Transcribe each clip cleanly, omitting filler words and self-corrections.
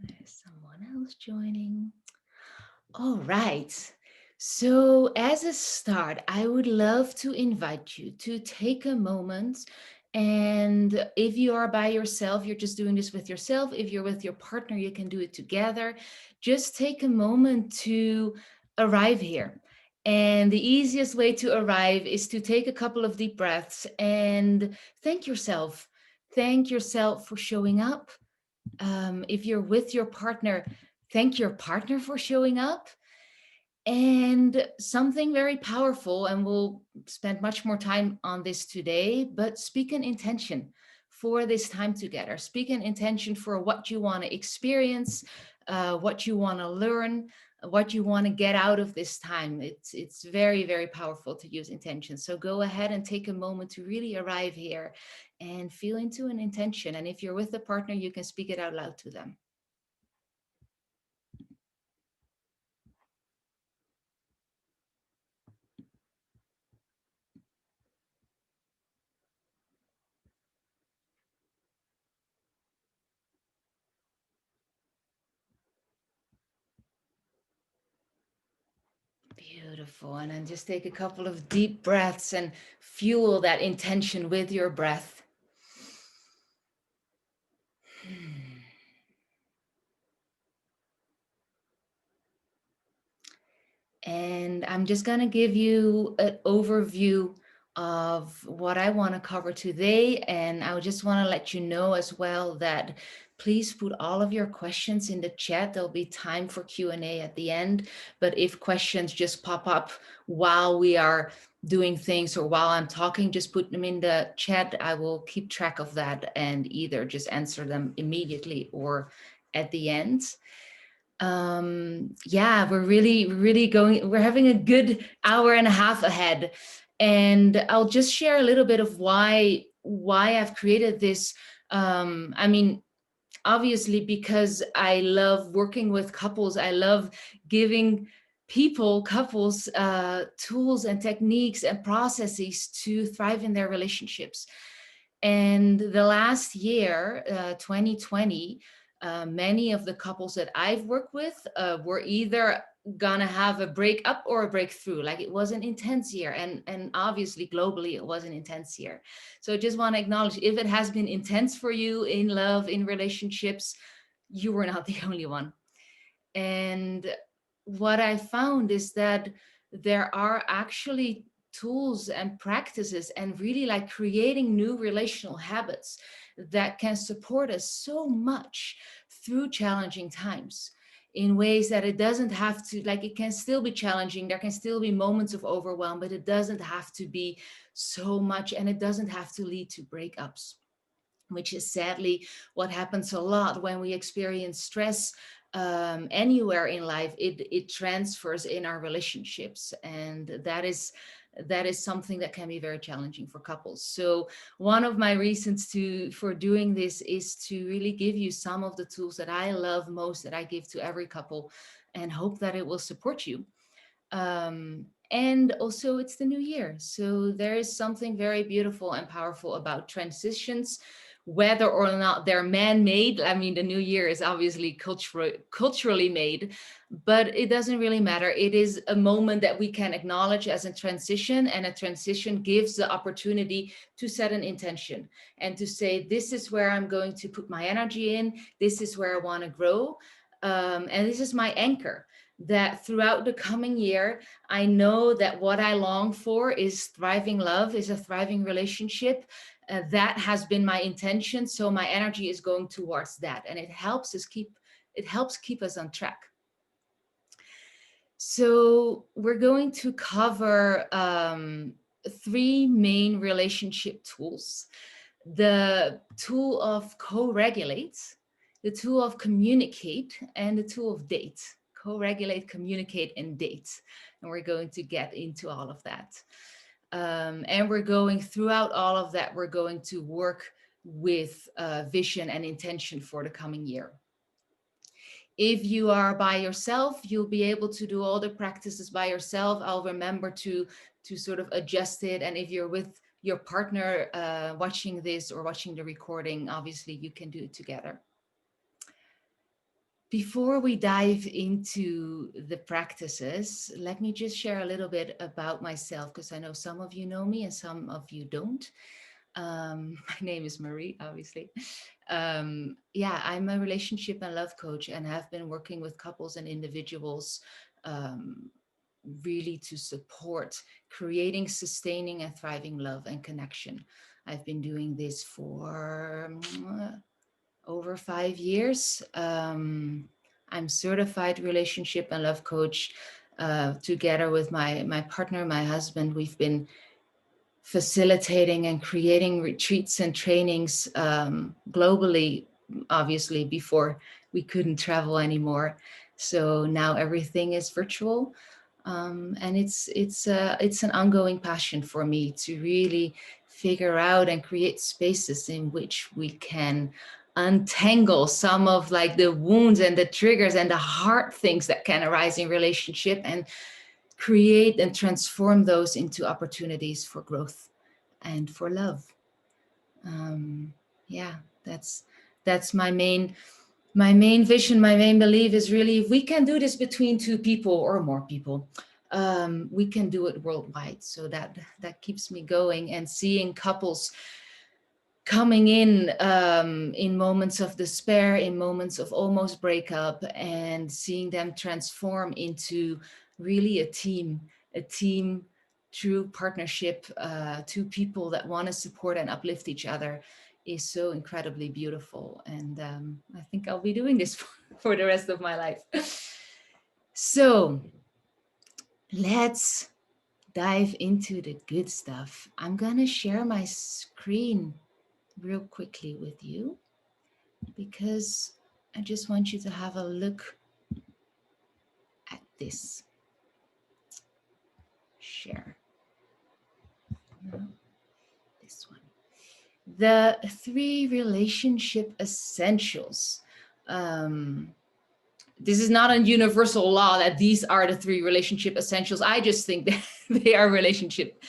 There's someone else joining. All right. So, as a start, I would love to invite you to take a moment. And if you are by yourself, you're just doing this with yourself. If you're with your partner, you can do it together. Just take a moment to arrive here. And the easiest way to arrive is to take a couple of deep breaths and thank yourself. Thank yourself for showing up. If you're with your partner, thank your partner for showing up. And something very powerful, and we'll spend much more time on this today, but speak an intention for this time together. Speak an intention for what you want to experience, what you want to learn, what you want to get out of this time. It's very, very powerful to use intention. So go ahead and take a moment to really arrive here and feel into an intention. And if you're with a partner, you can speak it out loud to them. Beautiful. And then just take a couple of deep breaths and fuel that intention with your breath. And I'm just going to give you an overview of what I want to cover today. And I just want to let you know as well that please put all of your questions in the chat. There'll be time for Q&A at the end. But if questions just pop up while we are doing things or while I'm talking, just put them in the chat. I will keep track of that and either just answer them immediately or at the end. Yeah, we're having a good hour and a half ahead, and I'll just share a little bit of why I've created this. I mean, obviously because I love working with couples. I love giving couples, tools and techniques and processes to thrive in their relationships. And the last year, 2020, many of the couples that I've worked with were either gonna have a breakup or a breakthrough. Like, it was an intense year, and obviously globally it was an intense year. So I just want to acknowledge, if it has been intense for you in love, in relationships, you were not the only one. And what I found is that there are actually tools and practices and really like creating new relational habits that can support us so much through challenging times, in ways that it doesn't have to, like, it can still be challenging, there can still be moments of overwhelm, but it doesn't have to be so much, and it doesn't have to lead to breakups, which is sadly what happens a lot when we experience stress anywhere in life. It transfers in our relationships, and that is something that can be very challenging for couples. So one of my reasons for doing this is to really give you some of the tools that I love most, that I give to every couple, and hope that it will support you. And also, it's the new year. So there is something very beautiful and powerful about transitions, whether or not they're man-made. I mean, the new year is obviously culturally made, but it doesn't really matter. It is a moment that we can acknowledge as a transition, and a transition gives the opportunity to set an intention and to say, this is where I'm going to put my energy in. This is where I want to grow. And this is my anchor, that throughout the coming year, I know that what I long for is thriving love, is a thriving relationship. That has been my intention. So my energy is going towards that. And it helps keep us on track. So we're going to cover three main relationship tools: the tool of co-regulate, the tool of communicate, and the tool of date. Co-regulate, communicate, and date. And we're going to get into all of that. And we're going, throughout all of that, we're going to work with vision and intention for the coming year. If you are by yourself, you'll be able to do all the practices by yourself. I'll remember to sort of adjust it. And if you're with your partner watching this or watching the recording, obviously you can do it together. Before we dive into the practices, let me just share a little bit about myself, because I know some of you know me and some of you don't. My name is Marie, obviously. Yeah, I'm a relationship and love coach and have been working with couples and individuals, um, really to support creating, sustaining, and thriving love and connection. I've been doing this for over 5 years. I'm certified relationship and love coach. Together with my partner, my husband, we've been facilitating and creating retreats and trainings globally, obviously, before we couldn't travel anymore. So now everything is virtual. And it's an ongoing passion for me to really figure out and create spaces in which we can untangle some of like the wounds and the triggers and the hard things that can arise in relationship, and create and transform those into opportunities for growth and for love. Yeah, that's my main vision. My main belief is really, if we can do this between two people or more people, we can do it worldwide. So that keeps me going, and seeing couples coming in moments of despair, in moments of almost breakup, and seeing them transform into really a team, true partnership, two people that want to support and uplift each other, is so incredibly beautiful. And I think I'll be doing this for the rest of my life. So let's dive into the good stuff. I'm gonna share my screen real quickly with you, because I just want you to have a look at this. Share. No, this one. The 3 relationship essentials. Um, this is not a universal law that these are the 3 relationship essentials. I just think that they are relationship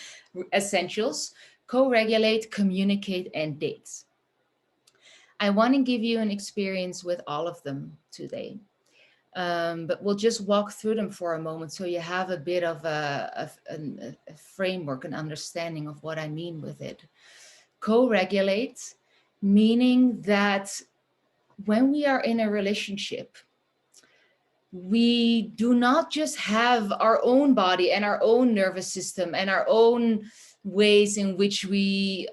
essentials: co-regulate, communicate, and date. I want to give you an experience with all of them today. But we'll just walk through them for a moment so you have a bit of a framework, an understanding of what I mean with it. Co-regulate, meaning that when we are in a relationship, we do not just have our own body and our own nervous system and our own ways in which we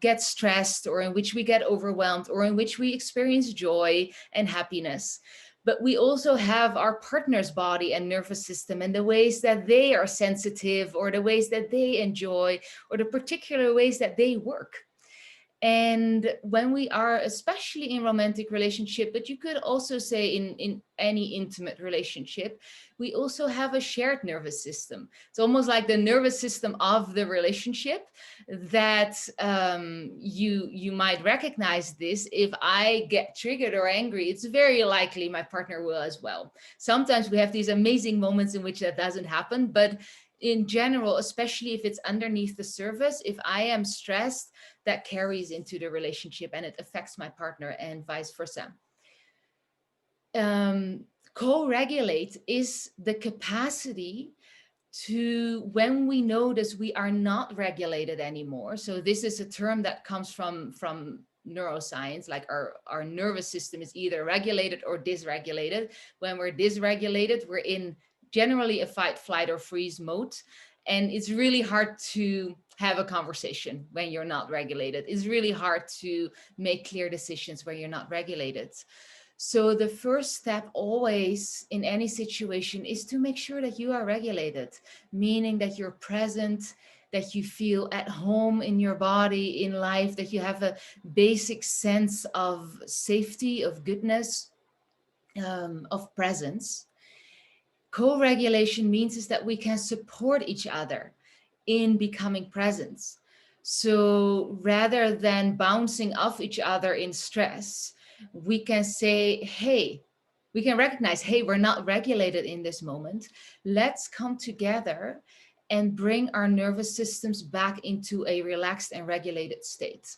get stressed, or in which we get overwhelmed, or in which we experience joy and happiness. But we also have our partner's body and nervous system, and the ways that they are sensitive, or the ways that they enjoy, or the particular ways that they work. And when we are, especially in romantic relationship, but you could also say in any intimate relationship, we also have a shared nervous system. It's almost like the nervous system of the relationship that you might recognize this. If I get triggered or angry, it's very likely my partner will as well. Sometimes we have these amazing moments in which that doesn't happen, but in general, especially if it's underneath the surface, if I am stressed, that carries into the relationship and it affects my partner, and vice versa. Co-regulate is the capacity to, when we notice we are not regulated anymore. So this is a term that comes from neuroscience, like our nervous system is either regulated or dysregulated. When we're dysregulated, we're in generally a fight, flight, or freeze mode. And it's really hard to have a conversation when you're not regulated. It's really hard to make clear decisions when you're not regulated. So the first step always in any situation is to make sure that you are regulated, meaning that you're present, that you feel at home in your body, in life, that you have a basic sense of safety, of goodness, of presence. Co-regulation means is that we can support each other in becoming present. So rather than bouncing off each other in stress, we can say, hey, we can recognize, hey, we're not regulated in this moment. Let's come together and bring our nervous systems back into a relaxed and regulated state.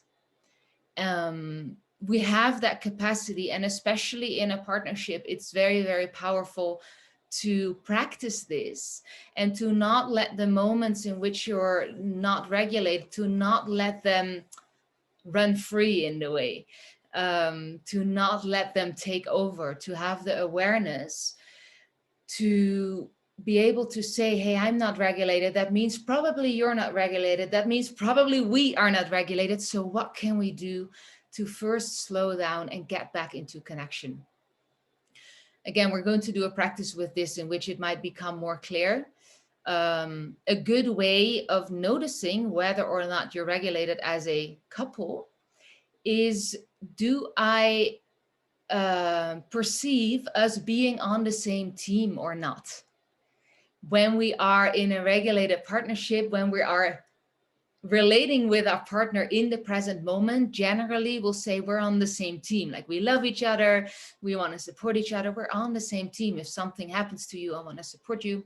we have that capacity, and especially in a partnership, it's very, very powerful to practice this and to not let the moments in which you're not regulated, to not let them run free in the way, to not let them take over, to have the awareness to be able to say, hey, I'm not regulated. That means probably you're not regulated. That means probably we are not regulated. So what can we do to first slow down and get back into connection? Again, we're going to do a practice with this in which it might become more clear. A good way of noticing whether or not you're regulated as a couple is, do I perceive us being on the same team or not? When we are in a regulated partnership, when we are relating with our partner in the present moment, generally we'll say we're on the same team. Like, we love each other, we want to support each other, we're on the same team. If something happens to you, I want to support you.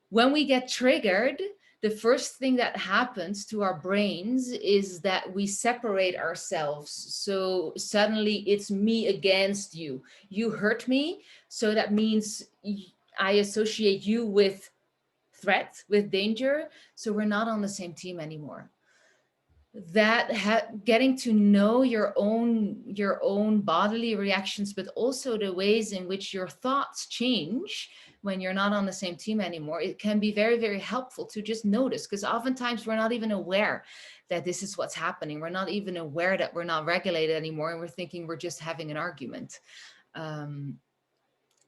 When we get triggered, the first thing that happens to our brains is that we separate ourselves. So suddenly it's me against you. You hurt me, so that means I associate you with threat, with danger. So we're not on the same team anymore. That getting to know your own bodily reactions, but also the ways in which your thoughts change when you're not on the same team anymore, it can be very, very helpful to just notice, because oftentimes we're not even aware that this is what's happening. We're not even aware that we're not regulated anymore, and we're thinking we're just having an argument.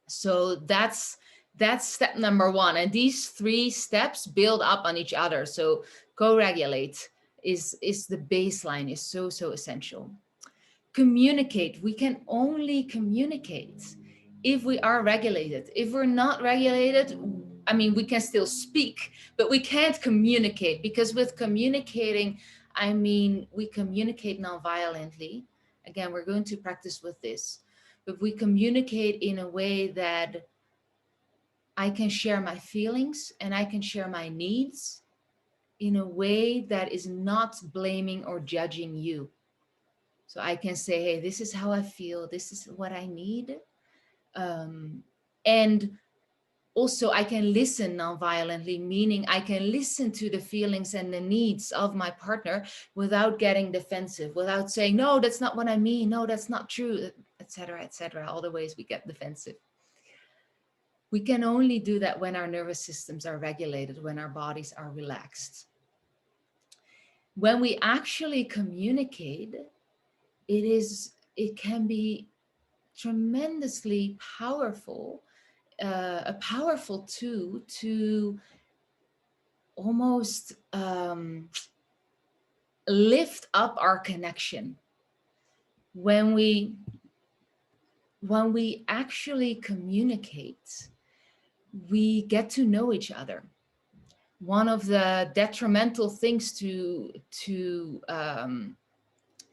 So that's step number one. And these 3 steps build up on each other. So co-regulate is the baseline, is so essential. Communicate. We can only communicate if we are regulated. If we're not regulated, I mean, we can still speak, but we can't communicate, because with communicating, I mean, we communicate non-violently. Again, we're going to practice with this, but we communicate in a way that I can share my feelings and I can share my needs in a way that is not blaming or judging you. So I can say, hey, this is how I feel, this is what I need. And also I can listen non-violently, meaning I can listen to the feelings and the needs of my partner without getting defensive, without saying, no, that's not what I mean, no, that's not true, etc., all the ways we get defensive. We can only do that when our nervous systems are regulated, when our bodies are relaxed. When we actually communicate, it can be tremendously powerful, a powerful tool to almost lift up our connection. When we actually communicate, we get to know each other. One of the detrimental things to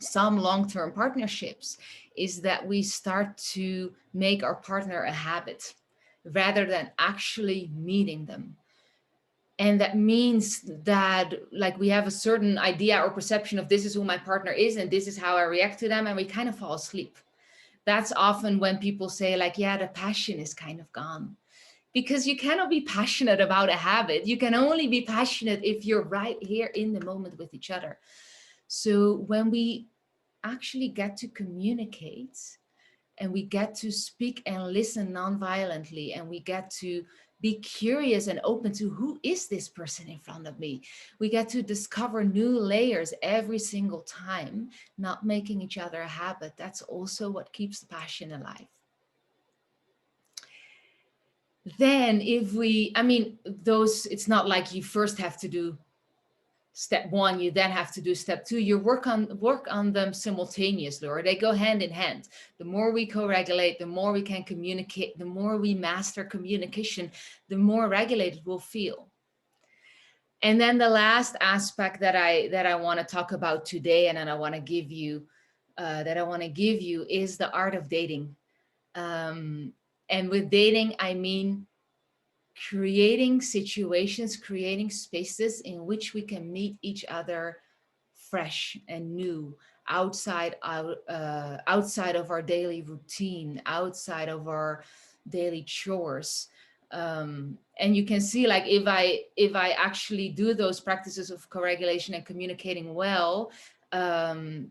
some long-term partnerships is that we start to make our partner a habit rather than actually meeting them. And that means that, like, we have a certain idea or perception of this is who my partner is and this is how I react to them, and we kind of fall asleep. That's often when people say, like, yeah, the passion is kind of gone. Because you cannot be passionate about a habit. You can only be passionate if you're right here in the moment with each other. So when we actually get to communicate and we get to speak and listen non-violently, and we get to be curious and open to, who is this person in front of me? We get to discover new layers every single time, not making each other a habit. That's also what keeps the passion alive. Then it's not like you first have to do step 1, you then have to do step 2. You work on them simultaneously, or they go hand in hand. The more we co-regulate, the more we can communicate, the more we master communication, the more regulated we'll feel. And then the last aspect that I want to talk about today, and then I want to give you is the art of dating. And with dating, I mean creating situations, creating spaces in which we can meet each other fresh and new, outside of our daily routine, outside of our daily chores. And you can see, like, if I actually do those practices of co-regulation and communicating well, um,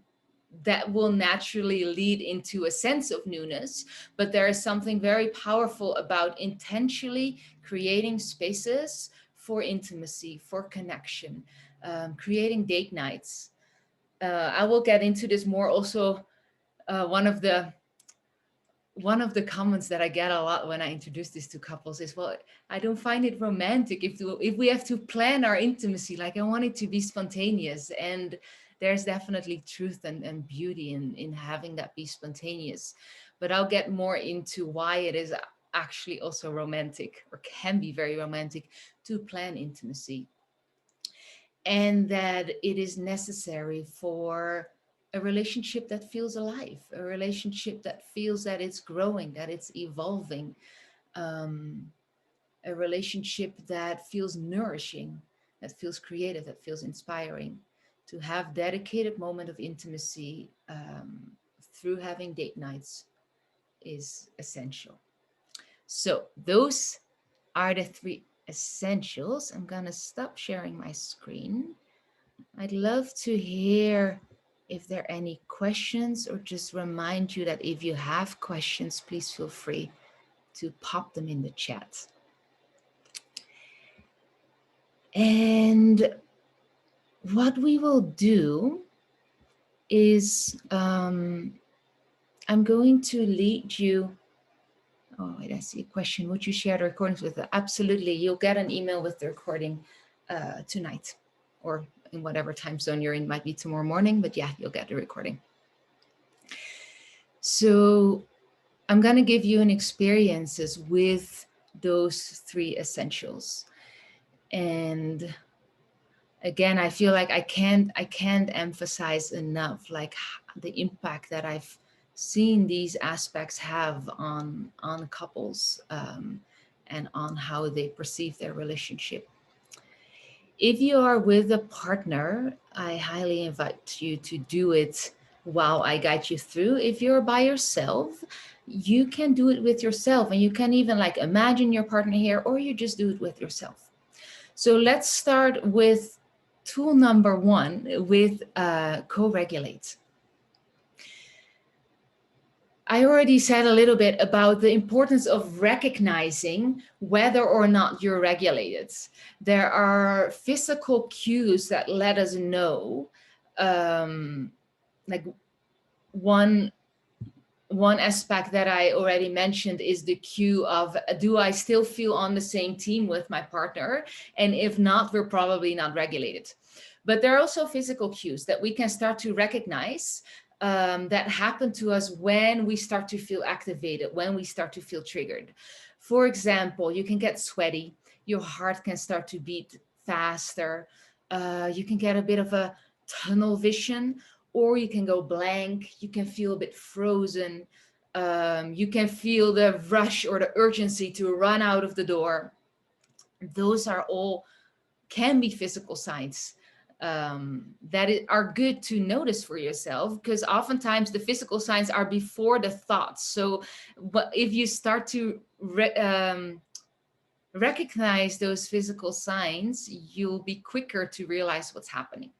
that will naturally lead into a sense of newness. But there is something very powerful about intentionally creating spaces for intimacy, for connection, creating date nights. I will get into this more also. One of the comments that I get a lot when I introduce this to couples is, well, I don't find it romantic if we have to plan our intimacy. Like, I want it to be spontaneous. And there's definitely truth and beauty in having that be spontaneous. But I'll get more into why it is actually also romantic, or can be very romantic, to plan intimacy. And that it is necessary for a relationship that feels alive, a relationship that feels that it's growing, that it's evolving, um, a relationship that feels nourishing, that feels creative, that feels inspiring. To have dedicated moment of intimacy through having date nights is essential. So those are the three essentials. I'm gonna stop sharing my screen. I'd love to hear if there are any questions, or just remind you that if you have questions, please feel free to pop them in the chat. And what we will do is I'm going to lead you. Oh, wait, I see a question. Would you share the recordings with us? Absolutely. You'll get an email with the recording tonight, or in whatever time zone you're in. Might be tomorrow morning, but yeah, you'll get the recording. So I'm going to give you an experiences with those three essentials. And again, I feel like I can't emphasize enough, like, the impact that I've seen these aspects have on couples, and on how they perceive their relationship. If you are with a partner, I highly invite you to do it while I guide you through. If you're by yourself, you can do it with yourself, and you can even, like, imagine your partner here, or you just do it with yourself. So let's start with tool number one, with co-regulate. I already said a little bit about the importance of recognizing whether or not you're regulated. There are physical cues that let us know, like one aspect that I already mentioned is the cue of, do I still feel on the same team with my partner? And if not, we're probably not regulated. But there are also physical cues that we can start to recognize, that happen to us when we start to feel activated, when we start to feel triggered. For example, you can get sweaty, your heart can start to beat faster, you can get a bit of a tunnel vision, or you can go blank, you can feel a bit frozen, you can feel the rush or the urgency to run out of the door. Those are all, can be physical signs that are good to notice for yourself, because oftentimes the physical signs are before the thoughts. So, but if you start to recognize those physical signs, you'll be quicker to realize what's happening.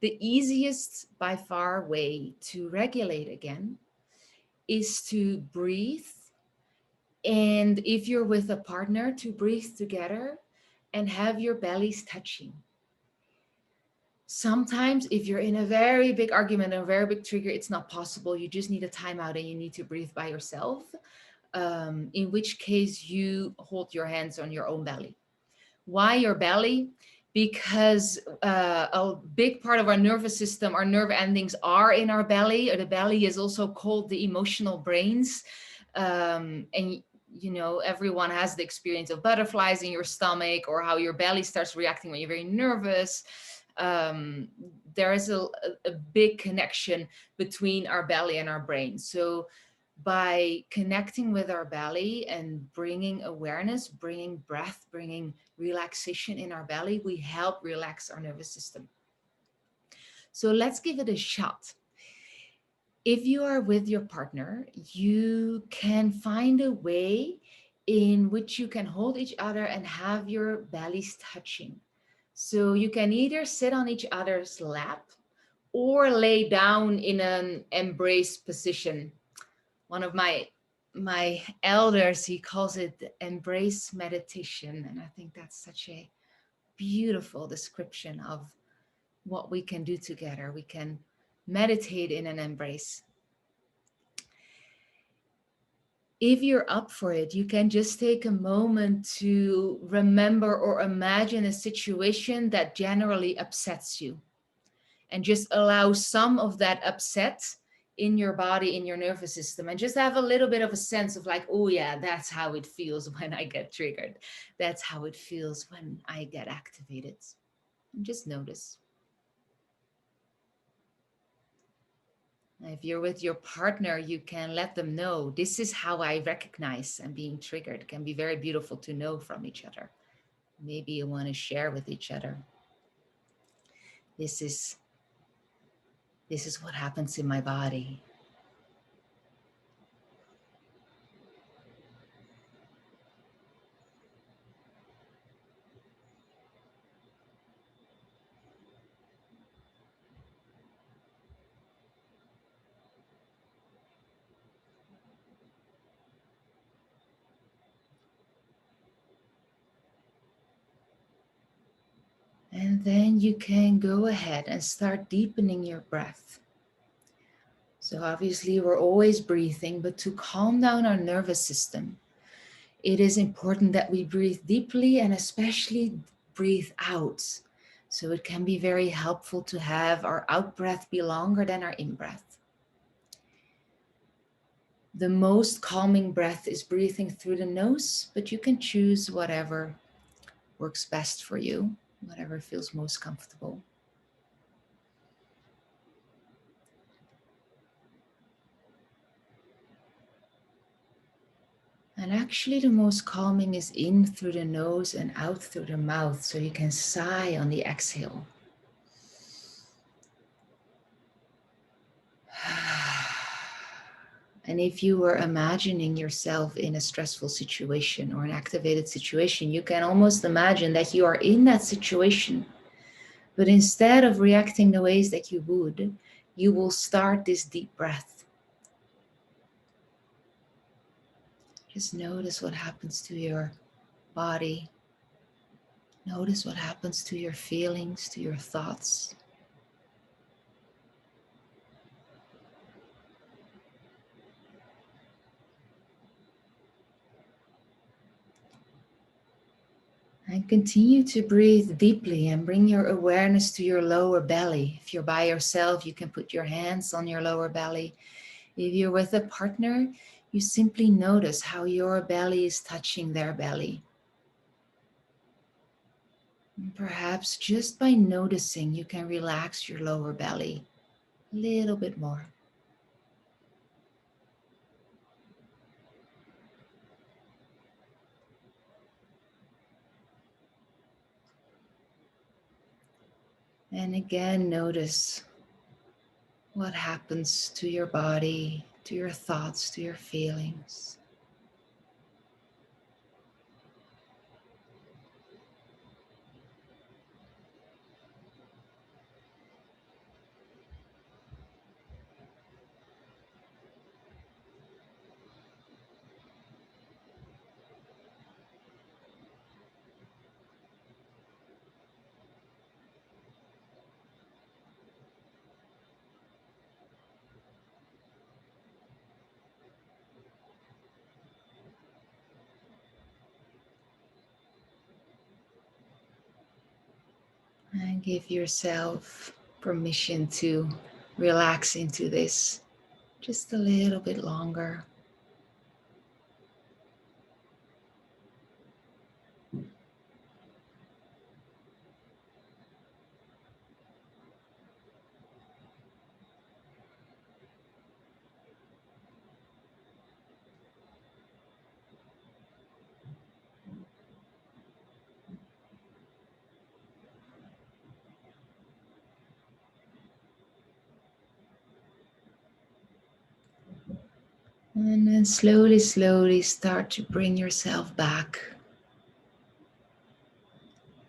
The easiest by far way to regulate again is to breathe. And if you're with a partner, to breathe together and have your bellies touching. Sometimes if you're in a very big argument, a very big trigger, it's not possible. You just need a timeout and you need to breathe by yourself. In which case you hold your hands on your own belly. Why your belly? Because a big part of our nervous system, our nerve endings are in our belly. Or the belly is also called the emotional brains. And you know, everyone has the experience of butterflies in your stomach, or how your belly starts reacting when you're very nervous. There is a big connection between our belly and our brain. So by connecting with our belly and bringing awareness, bringing breath, bringing relaxation in our belly, we help relax our nervous system. So let's give it a shot. If you are with your partner, you can find a way in which you can hold each other and have your bellies touching. So you can either sit on each other's lap or lay down in an embrace position. One of my elders, he calls it the embrace meditation, and I think that's such a beautiful description of what we can do together. We can meditate in an embrace. If you're up for it, you can just take a moment to remember or imagine a situation that generally upsets you, and just allow some of that upset in your body, in your nervous system, and just have a little bit of a sense of like, oh yeah, that's how it feels when I get triggered. That's how it feels when I get activated. And just notice. If you're with your partner, you can let them know, this is how I recognize I'm being triggered. It can be very beautiful to know from each other. Maybe you want to share with each other. This is what happens in my body. And then you can go ahead and start deepening your breath. So obviously we're always breathing, but to calm down our nervous system, it is important that we breathe deeply and especially breathe out. So it can be very helpful to have our out breath be longer than our in breath. The most calming breath is breathing through the nose, but you can choose whatever works best for you, whatever feels most comfortable. And actually, the most calming is in through the nose and out through the mouth, so you can sigh on the exhale. And if you were imagining yourself in a stressful situation or an activated situation, you can almost imagine that you are in that situation. But instead of reacting the ways that you would, you will start this deep breath. Just notice what happens to your body. Notice what happens to your feelings, to your thoughts. And continue to breathe deeply and bring your awareness to your lower belly. If you're by yourself, you can put your hands on your lower belly. If you're with a partner, you simply notice how your belly is touching their belly. And perhaps just by noticing, you can relax your lower belly a little bit more. And again, notice what happens to your body, to your thoughts, to your feelings. And give yourself permission to relax into this just a little bit longer. And then slowly, slowly start to bring yourself back.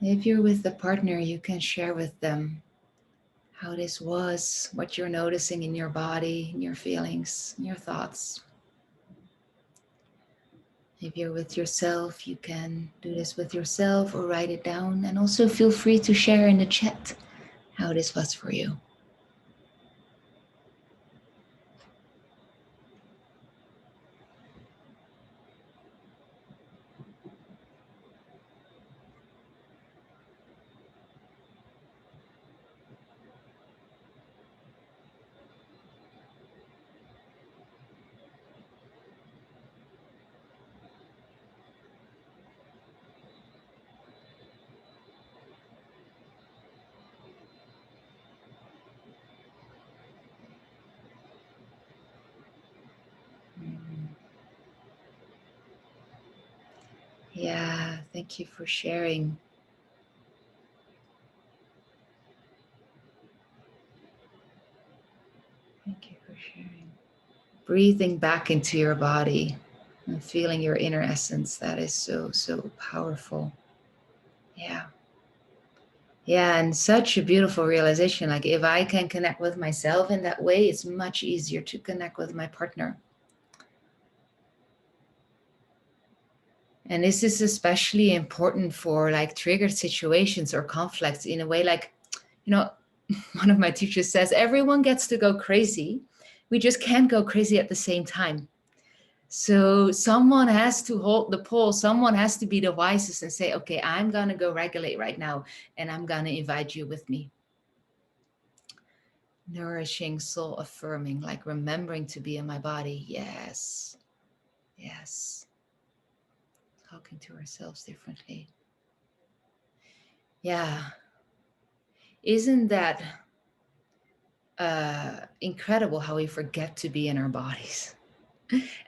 If you're with the partner, you can share with them how this was, what you're noticing in your body, in your feelings, in your thoughts. If you're with yourself, you can do this with yourself or write it down. And also feel free to share in the chat how this was for you. Yeah, thank you for sharing. Thank you for sharing. Breathing back into your body and feeling your inner essence. That is so, so powerful. Yeah. Yeah, and such a beautiful realization. Like, if I can connect with myself in that way, it's much easier to connect with my partner. And this is especially important for like triggered situations or conflicts in a way like, you know, one of my teachers says, everyone gets to go crazy. We just can't go crazy at the same time. So someone has to hold the pole. Someone has to be the wisest and say, okay, I'm going to go regulate right now. And I'm going to invite you with me. Nourishing, soul affirming, like remembering to be in my body. Yes. Yes. Talking to ourselves differently. Yeah. Isn't that incredible how we forget to be in our bodies,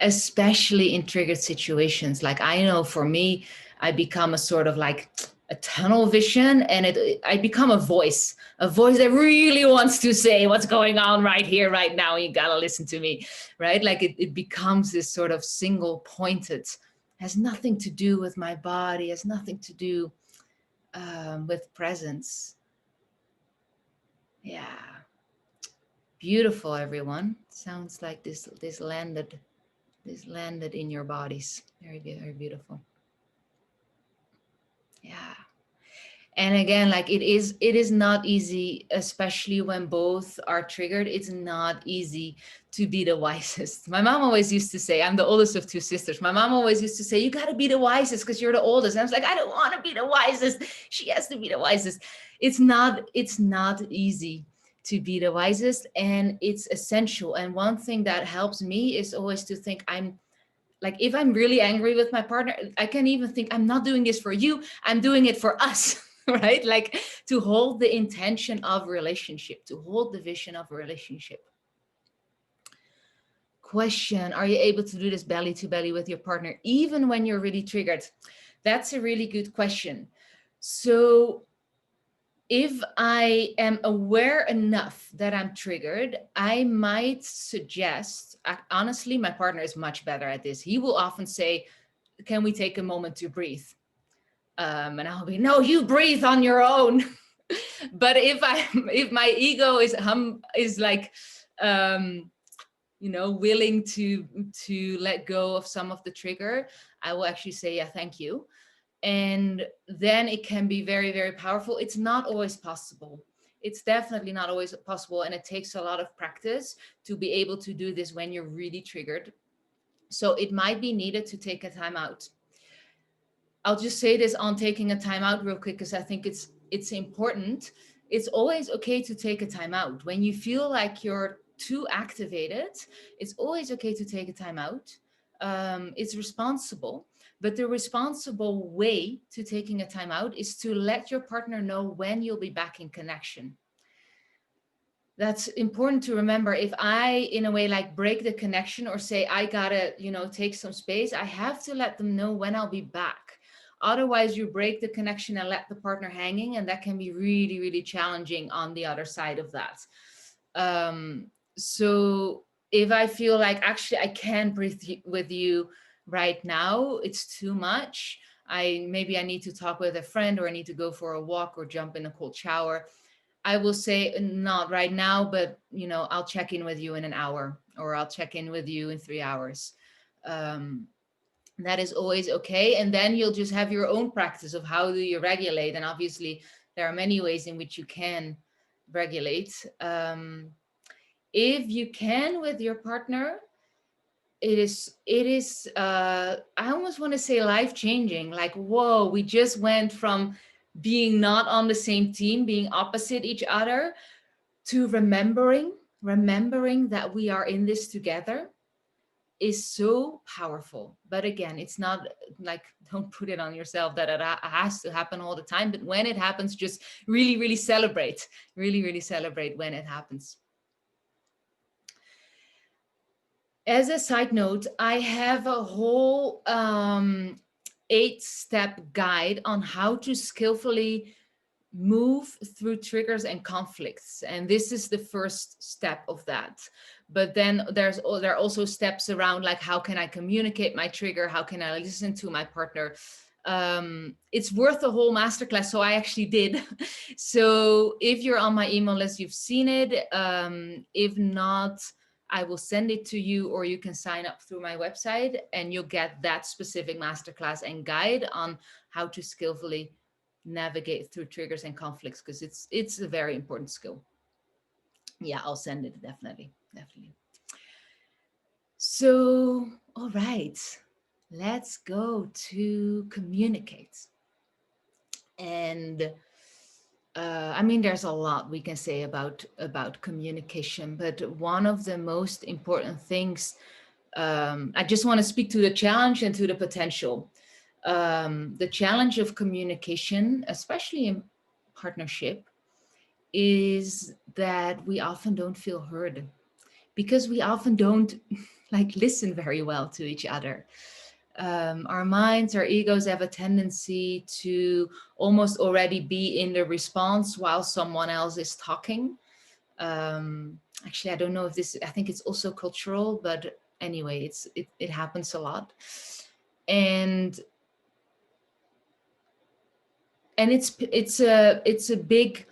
especially in triggered situations? Like, I know for me, I become a sort of like a tunnel vision, and I become a voice that really wants to say what's going on right here, right now. You gotta listen to me, right? Like it becomes this sort of single pointed, has nothing to do with my body, has nothing to do with presence. Yeah. Beautiful, everyone. Sounds like this landed in your bodies. Very good, very beautiful. Yeah. And again, like it is not easy, especially when both are triggered. It's not easy to be the wisest. My mom always used to say, I'm the oldest of two sisters. My mom always used to say, you got to be the wisest because you're the oldest. And I was like, I don't want to be the wisest. She has to be the wisest. It's not easy to be the wisest, and it's essential. And one thing that helps me is always to think, I'm like, if I'm really angry with my partner, I can even think, I'm not doing this for you, I'm doing it for us. Right? Like, to hold the intention of relationship, to hold the vision of a relationship. Question: are you able to do this belly to belly with your partner even when you're really triggered? That's a really good question. So if I am aware enough that I'm triggered, I might suggest, honestly, my partner is much better at this. He will often say, can we take a moment to breathe? And I'll be, no, you breathe on your own. But if my ego is like, willing to let go of some of the trigger, I will actually say, yeah, thank you. And then it can be very, very powerful. It's not always possible. It's definitely not always possible. And it takes a lot of practice to be able to do this when you're really triggered. So it might be needed to take a time out. I'll just say this on taking a time out real quick, because I think it's important. It's always okay to take a time out. When you feel like you're too activated, it's always okay to take a time out. It's responsible, but the responsible way to taking a time out is to let your partner know when you'll be back in connection. That's important to remember. If I, in a way, like break the connection or say, I gotta, take some space, I have to let them know when I'll be back. Otherwise, you break the connection and let the partner hanging, and that can be really, really challenging on the other side of that. So If I feel like actually I can't breathe with you right now, it's too much. Maybe I need to talk with a friend, or I need to go for a walk or jump in a cold shower. I will say not right now, but I'll check in with you in an hour, or I'll check in with you in 3 hours. Um, that is always okay. And then you'll just have your own practice of how do you regulate. And obviously, there are many ways in which you can regulate. If you can with your partner, it is I almost want to say life changing. Like, whoa, we just went from being not on the same team, being opposite each other, to remembering that we are in this together is so powerful. But again, it's not like, don't put it on yourself that it has to happen all the time. But when it happens, just really, really celebrate, really, really celebrate when it happens. As a side note, I have a whole 8-step guide on how to skillfully move through triggers and conflicts, and this is the first step of that. But then there are also steps around, like, how can I communicate my trigger, how can I listen to my partner. It's worth a whole masterclass, so I actually did. So if you're on my email list, you've seen it. If not, I will send it to you, or you can sign up through my website and you'll get that specific masterclass and guide on how to skillfully navigate through triggers and conflicts, because it's a very important skill. Yeah, I'll send it, definitely. So, all right, let's go to communicate. And I mean, there's a lot we can say about communication, but one of the most important things, I just want to speak to the challenge and to the potential. The challenge of communication, especially in partnership, is that we often don't feel heard, because we often don't like listen very well to each other. Our minds, our egos have a tendency to almost already be in the response while someone else is talking. Actually, I don't know if this, I think it's also cultural, but anyway, it happens a lot. And it's a big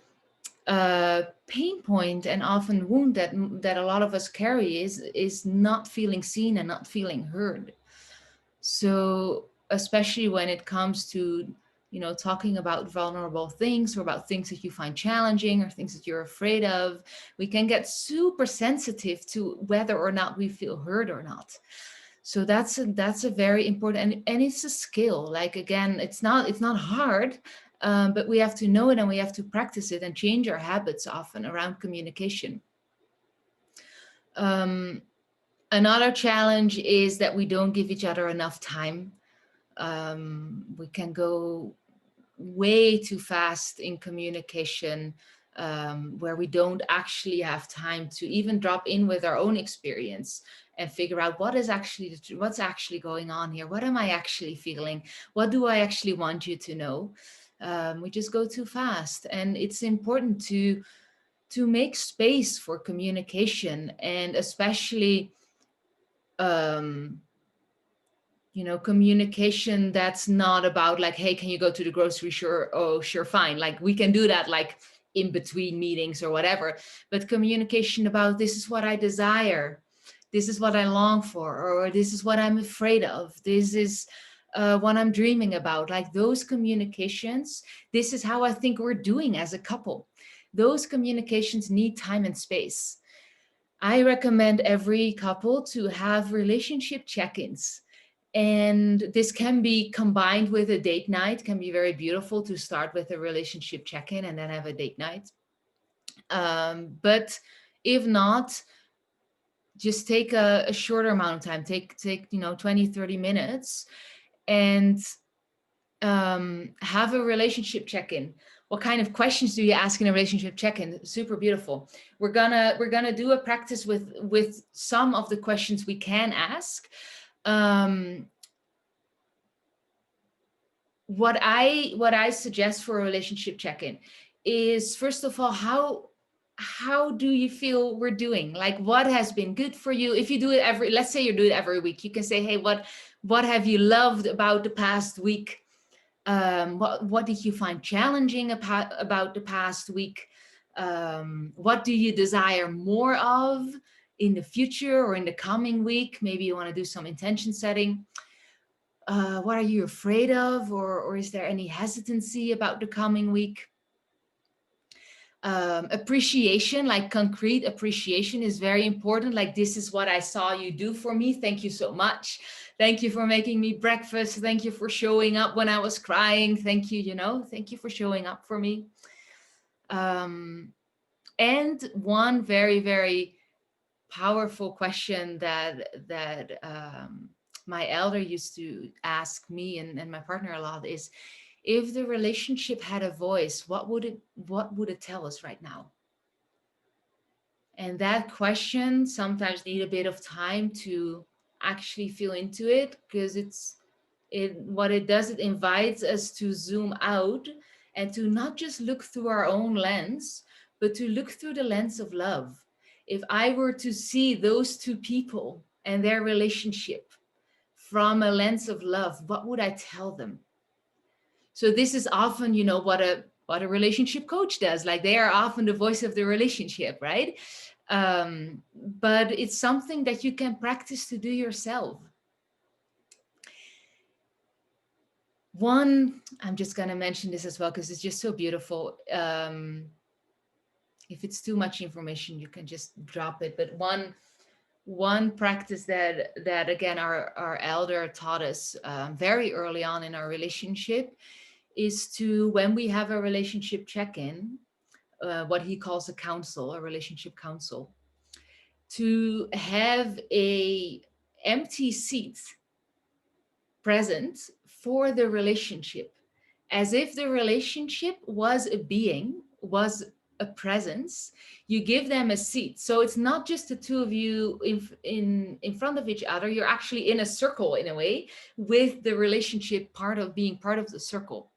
pain point, and often wound that a lot of us carry, is not feeling seen and not feeling heard. So especially when it comes to talking about vulnerable things, or about things that you find challenging, or things that you're afraid of, we can get super sensitive to whether or not we feel heard or not. So that's a very important, and it's a skill. Like, again, it's not hard, but we have to know it, and we have to practice it and change our habits often around communication. Another challenge is that we don't give each other enough time. We can go way too fast in communication, where we don't actually have time to even drop in with our own experience and figure out what's actually going on here. What am I actually feeling? What do I actually want you to know? We just go too fast, and it's important to make space for communication, and especially communication that's not about like, hey, can you go to the grocery store? Oh, sure, fine. Like, we can do that like in between meetings or whatever. But communication about, this is what I desire, this is what I long for, or this is what I'm afraid of, this is what I'm dreaming about. Like, those communications, this is how I think we're doing as a couple. Those communications need time and space. I recommend every couple to have relationship check-ins. And this can be combined with a date night. Can be very beautiful to start with a relationship check-in and then have a date night. But if not, just take a shorter amount of time. Take 20, 30 minutes, and have a relationship check-in. What kind of questions do you ask in a relationship check-in? Super beautiful. We're gonna do a practice with some of the questions we can ask. What I suggest for a relationship check-in is, first of all, how do you feel we're doing? Like, what has been good for you? If you do it every, let's say you do it every week, you can say, hey, what have you loved about the past week? What did you find challenging about the past week? What do you desire more of in the future or in the coming week? Maybe you want to do some intention setting. What are you afraid of, or is there any hesitancy about the coming week? Appreciation, like concrete appreciation, is very important. Like, this is what I saw you do for me. Thank you so much. Thank you for making me breakfast. Thank you for showing up when I was crying. Thank you, thank you for showing up for me. And one very, very powerful question that my elder used to ask me and my partner a lot is, if the relationship had a voice, what would it tell us right now? And that question sometimes need a bit of time to actually feel into it, because what it does, it invites us to zoom out and to not just look through our own lens, but to look through the lens of love. If I were to see those two people and their relationship from a lens of love, what would I tell them? So this is often, what a relationship coach does. Like, they are often the voice of the relationship, right? But it's something that you can practice to do yourself. I'm just going to mention this as well because it's just so beautiful. If it's too much information, you can just drop it. But one practice that again our elder taught us very early on in our relationship is to, when we have a relationship check-in, what he calls a relationship council, to have a empty seat present for the relationship, as if the relationship was a being, was a presence. You give them a seat, so it's not just the two of you in front of each other. You're actually in a circle, in a way, with the relationship part of being part of the circle.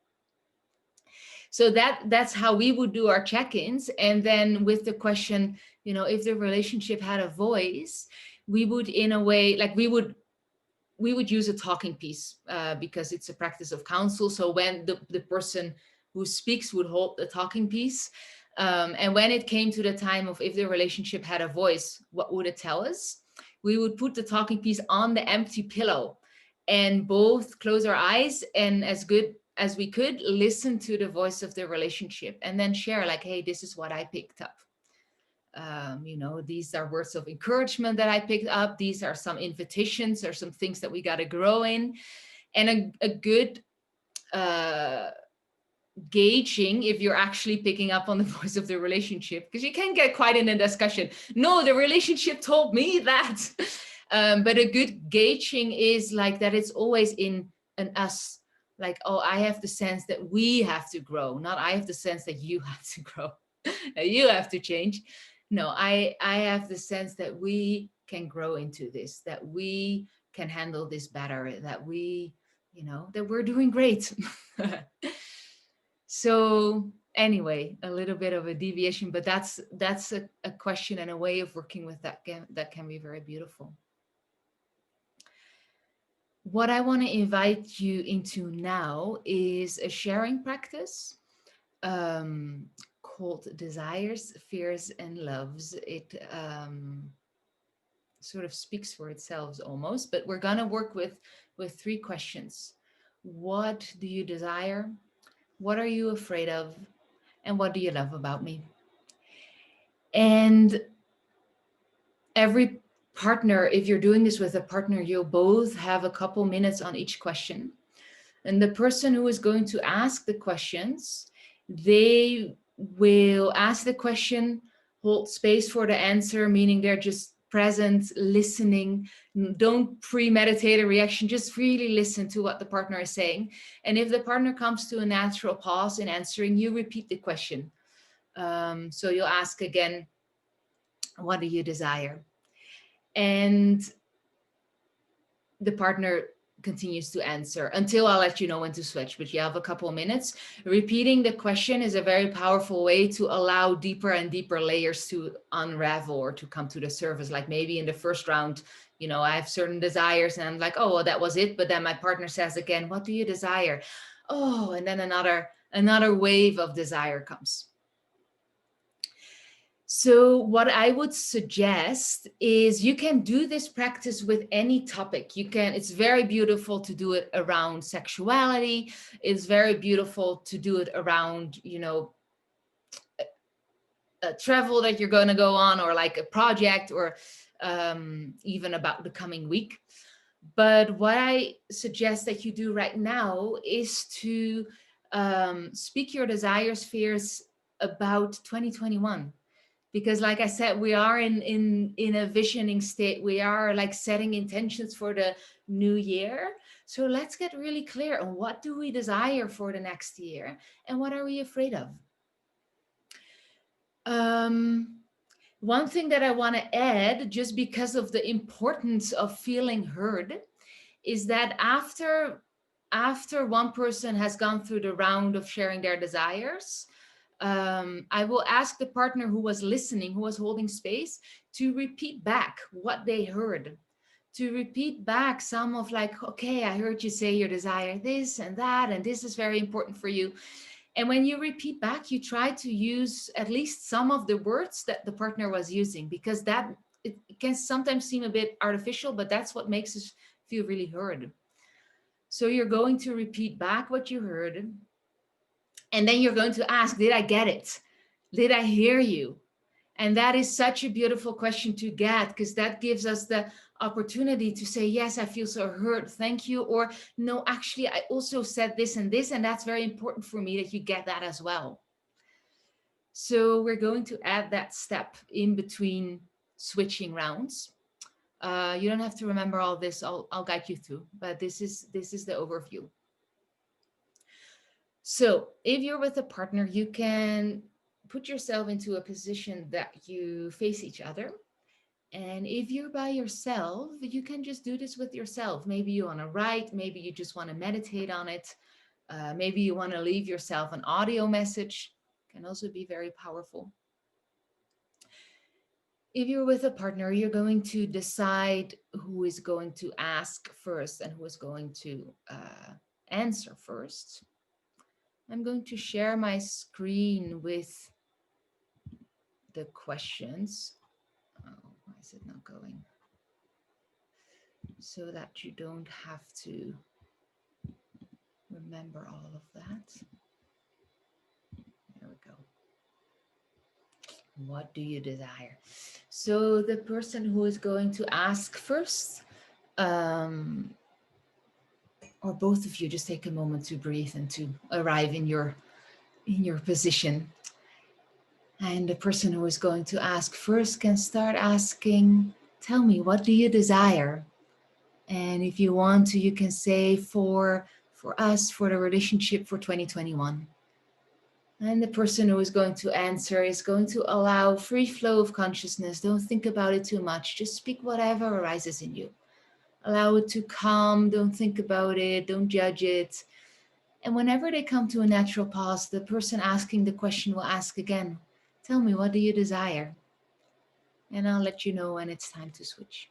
So that's how we would do our check-ins. And then with the question, if the relationship had a voice, we would, in a way, like we would use a talking piece, because it's a practice of counsel. So when the person who speaks would hold the talking piece, and when it came to the time of, if the relationship had a voice, what would it tell us? We would put the talking piece on the empty pillow and both close our eyes, and as good as we could, listen to the voice of the relationship, and then share, like, hey, this is what I picked up. These are words of encouragement that I picked up. These are some invitations or some things that we got to grow in. And a good gauging, if you're actually picking up on the voice of the relationship, because you can get quite in a discussion. No, the relationship told me that. But a good gauging is like that it's always in an us. Like, oh, I have the sense that we have to grow, not I have the sense that you have to grow. You have to change. No, I have the sense that we can grow into this, that we can handle this better, that that we're doing great. So anyway, a little bit of a deviation, but that's a question and a way of working with that can be very beautiful. What I want to invite you into now is a sharing practice called Desires, Fears, and Loves. It sort of speaks for itself almost, but we're going to work with 3 questions. What do you desire? What are you afraid of? And what do you love about me? And every partner, if you're doing this with a partner, you'll both have a couple minutes on each question. And the person who is going to ask the questions, they will ask the question, hold space for the answer, meaning they're just present, listening. Don't premeditate a reaction, just really listen to what the partner is saying. And if the partner comes to a natural pause in answering, you repeat the question. So you'll ask again, what do you desire? And the partner continues to answer until I'll let you know when to switch, but you have a couple of minutes. Repeating the question is a very powerful way to allow deeper and deeper layers to unravel or to come to the surface. Like maybe in the first round, I have certain desires and I'm like, oh, well, that was it. But then my partner says again, what do you desire? Oh, and then another wave of desire comes. So what I would suggest is you can do this practice with any topic. It's very beautiful to do it around sexuality. It's very beautiful to do it around, a travel that you're going to go on, or like a project, or even about the coming week. But what I suggest that you do right now is to speak your desire spheres about 2021. Because like I said, we are in a visioning state. We are like setting intentions for the new year. So let's get really clear on what do we desire for the next year and what are we afraid of. One thing that I want to add, just because of the importance of feeling heard, is that after one person has gone through the round of sharing their desires, I will ask the partner who was listening, who was holding space, to repeat back what they heard, to repeat back some of like, okay, I heard you say your desire this and that, and this is very important for you. And when you repeat back, you try to use at least some of the words that the partner was using, because that it can sometimes seem a bit artificial, but that's what makes us feel really heard. So you're going to repeat back what you heard, and then you're going to ask, did I get it? Did I hear you? And that is such a beautiful question to get, because that gives us the opportunity to say, yes, I feel so heard, thank you. Or no, actually, I also said this and this, and that's very important for me that you get that as well. So we're going to add that step in between switching rounds. You don't have to remember all this. I'll guide you through, but this is the overview. So if you're with a partner, you can put yourself into a position that you face each other. And if you're by yourself, you can just do this with yourself. Maybe you want to write, maybe you just want to meditate on it. Maybe you want to leave yourself an audio message. Can also be very powerful. If you're with a partner, you're going to decide who is going to ask first and who is going to answer first. I'm going to share my screen with the questions. Oh, why is it not going? So that you don't have to remember all of that. There we go. What do you desire? So the person who is going to ask first, or both of you, just take a moment to breathe and to arrive in your position. And the person who is going to ask first can start asking, tell me, what do you desire? And if you want to, you can say for us, for the relationship for 2021. And the person who is going to answer is going to allow free flow of consciousness. Don't think about it too much. Just speak whatever arises in you. Allow it to come. Don't think about it. Don't judge it. And whenever they come to a natural pause, the person asking the question will ask again, tell me, what do you desire? And I'll let you know when it's time to switch.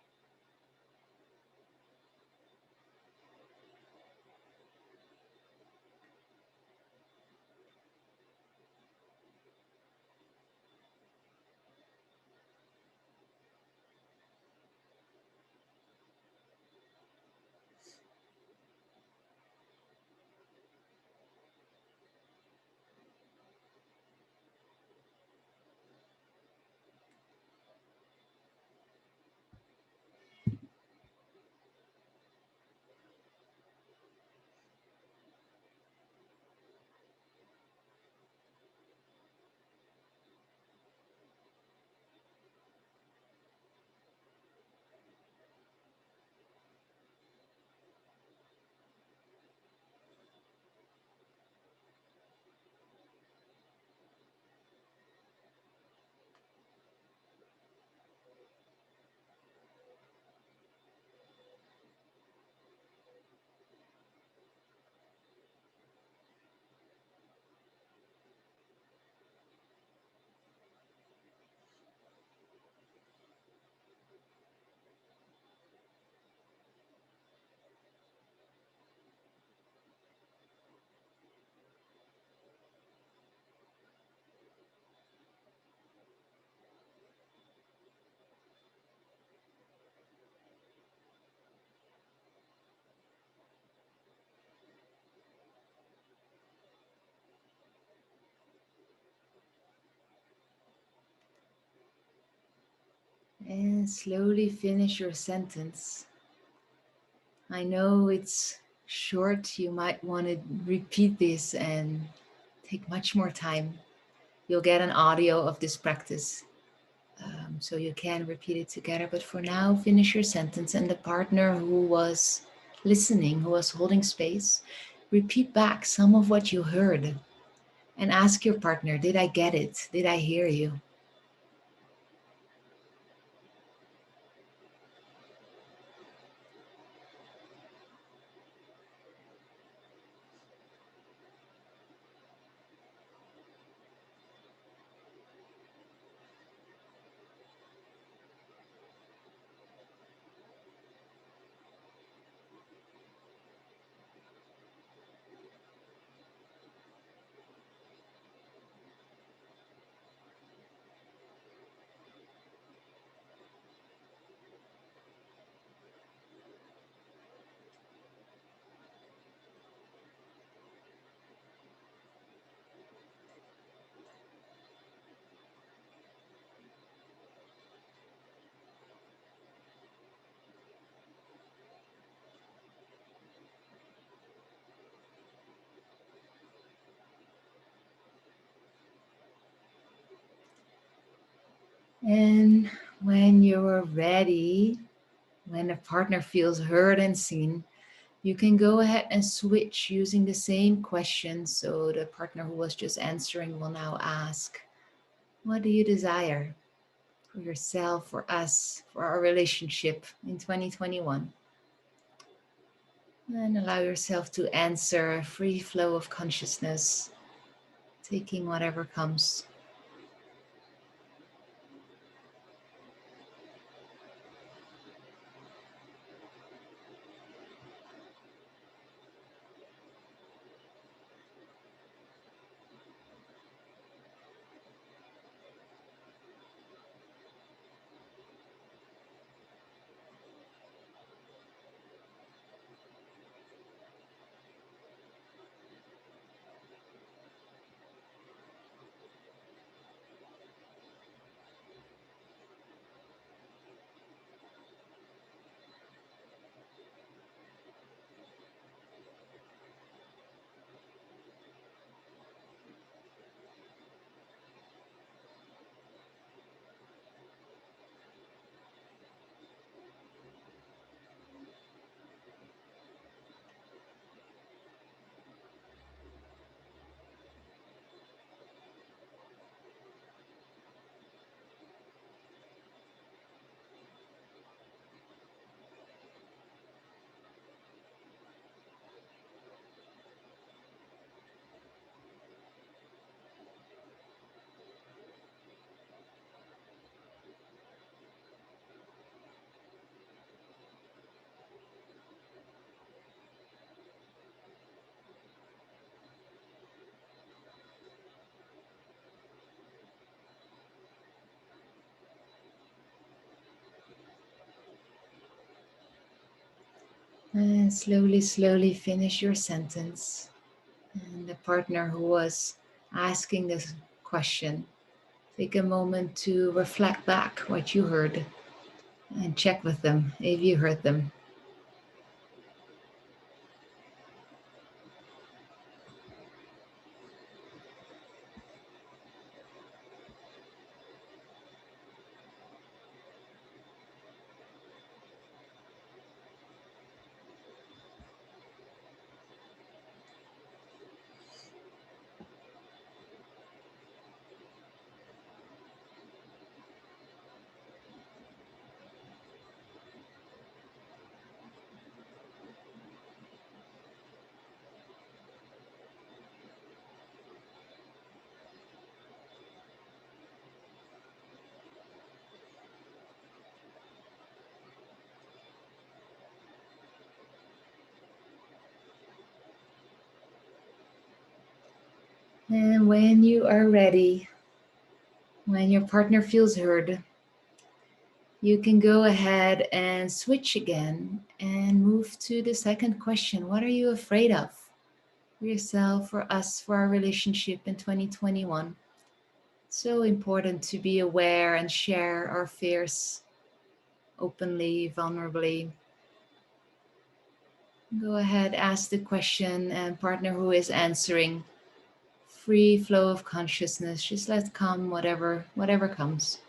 And slowly finish your sentence. I know it's short. You might want to repeat this and take much more time. You'll get an audio of this practice, so you can repeat it together. But for now, finish your sentence, and the partner who was listening, who was holding space, repeat back some of what you heard and ask your partner, did I get it? Did I hear you? And when you're ready, when a partner feels heard and seen, you can go ahead and switch using the same question. So the partner who was just answering will now ask, what do you desire for yourself, for us, for our relationship in 2021? And allow yourself to answer a free flow of consciousness, taking whatever comes. And slowly, slowly finish your sentence. And the partner who was asking this question, take a moment to reflect back what you heard and check with them if you heard them. And when you are ready, when your partner feels heard, you can go ahead and switch again and move to the second question. What are you afraid of for yourself, for us, for our relationship in 2021? So important to be aware and share our fears. openly, vulnerably. Go ahead, ask the question, and partner who is answering, free flow of consciousness. Just let come whatever comes.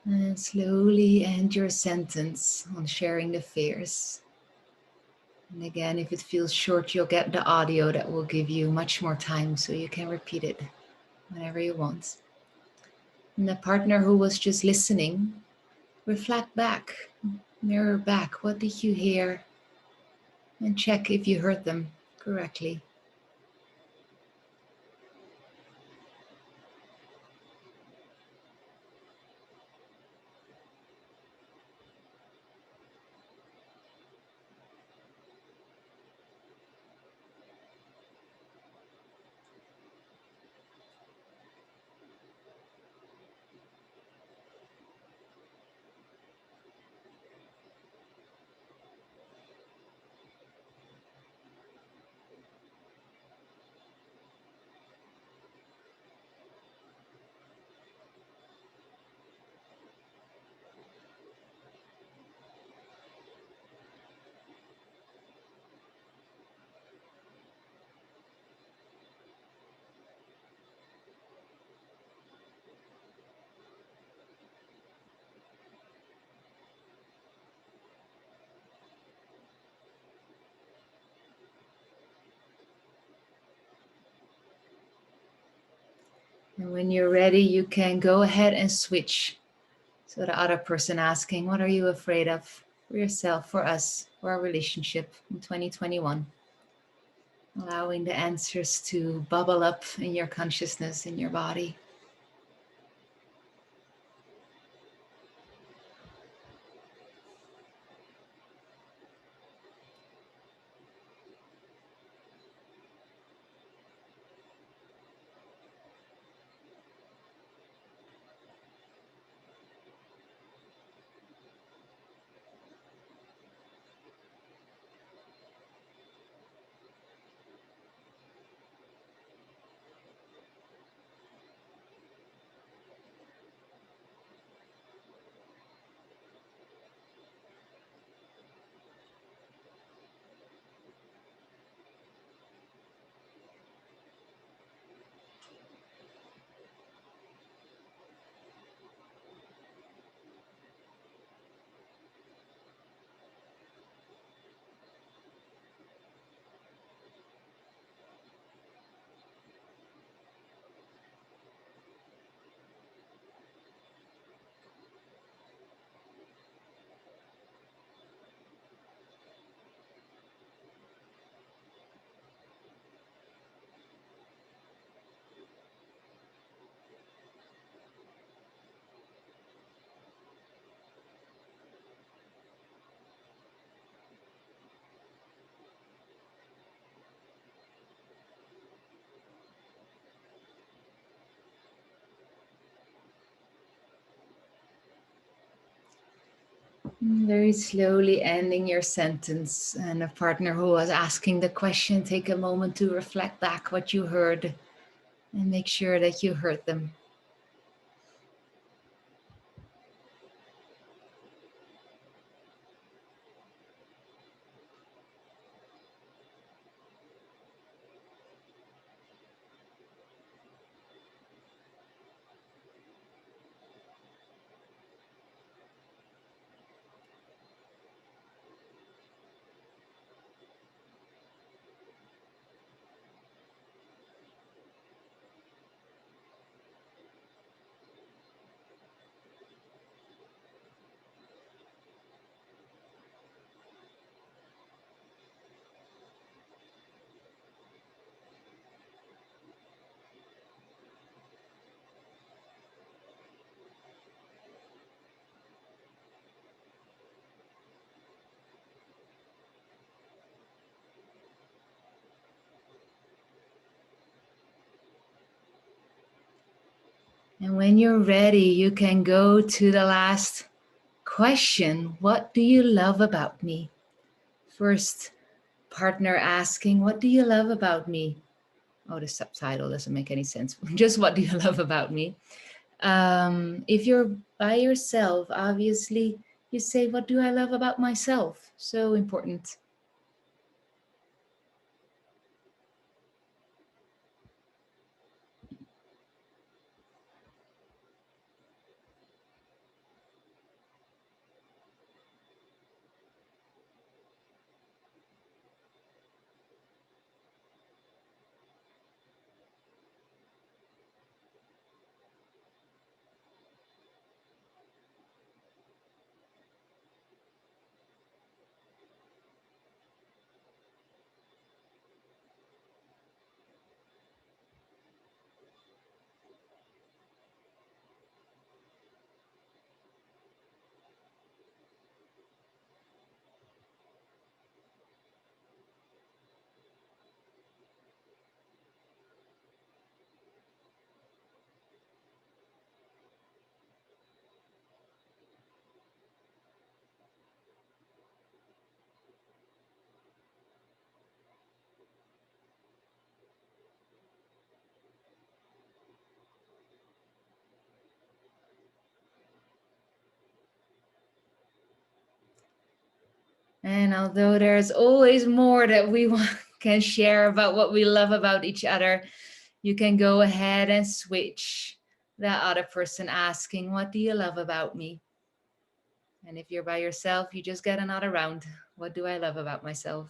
And slowly end your sentence on sharing the fears. And again, if it feels short, you'll get the audio that will give you much more time so you can repeat it whenever you want. And the partner who was just listening, reflect back, mirror back. What did you hear? And check if you heard them correctly. And when you're ready, you can go ahead and switch. So the other person asking, what are you afraid of for yourself, for us, for our relationship in 2021? Allowing the answers to bubble up in your consciousness, in your body. Very slowly ending your sentence. And a partner who was asking the question, take a moment to reflect back what you heard and make sure that you heard them. And when you're ready, you can go to the last question. What do you love about me? First, partner asking, what do you love about me? Oh, the subtitle doesn't make any sense. Just what do you love about me? If you're by yourself, obviously, you say, what do I love about myself? So important. And although there's always more that we can share about what we love about each other, you can go ahead and switch that other person asking, what do you love about me? And if you're by yourself, you just get another round. What do I love about myself?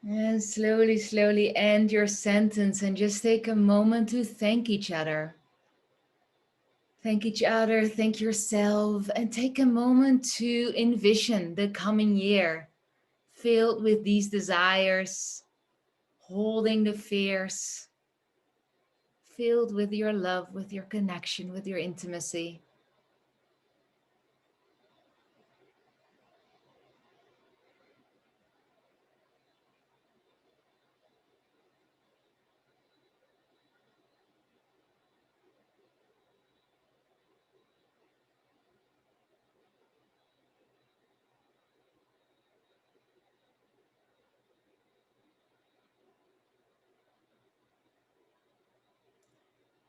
And slowly, slowly end your sentence and just take a moment to thank each other. Thank each other, thank yourself, and take a moment to envision the coming year filled with these desires, holding the fears, filled with your love, with your connection, with your intimacy.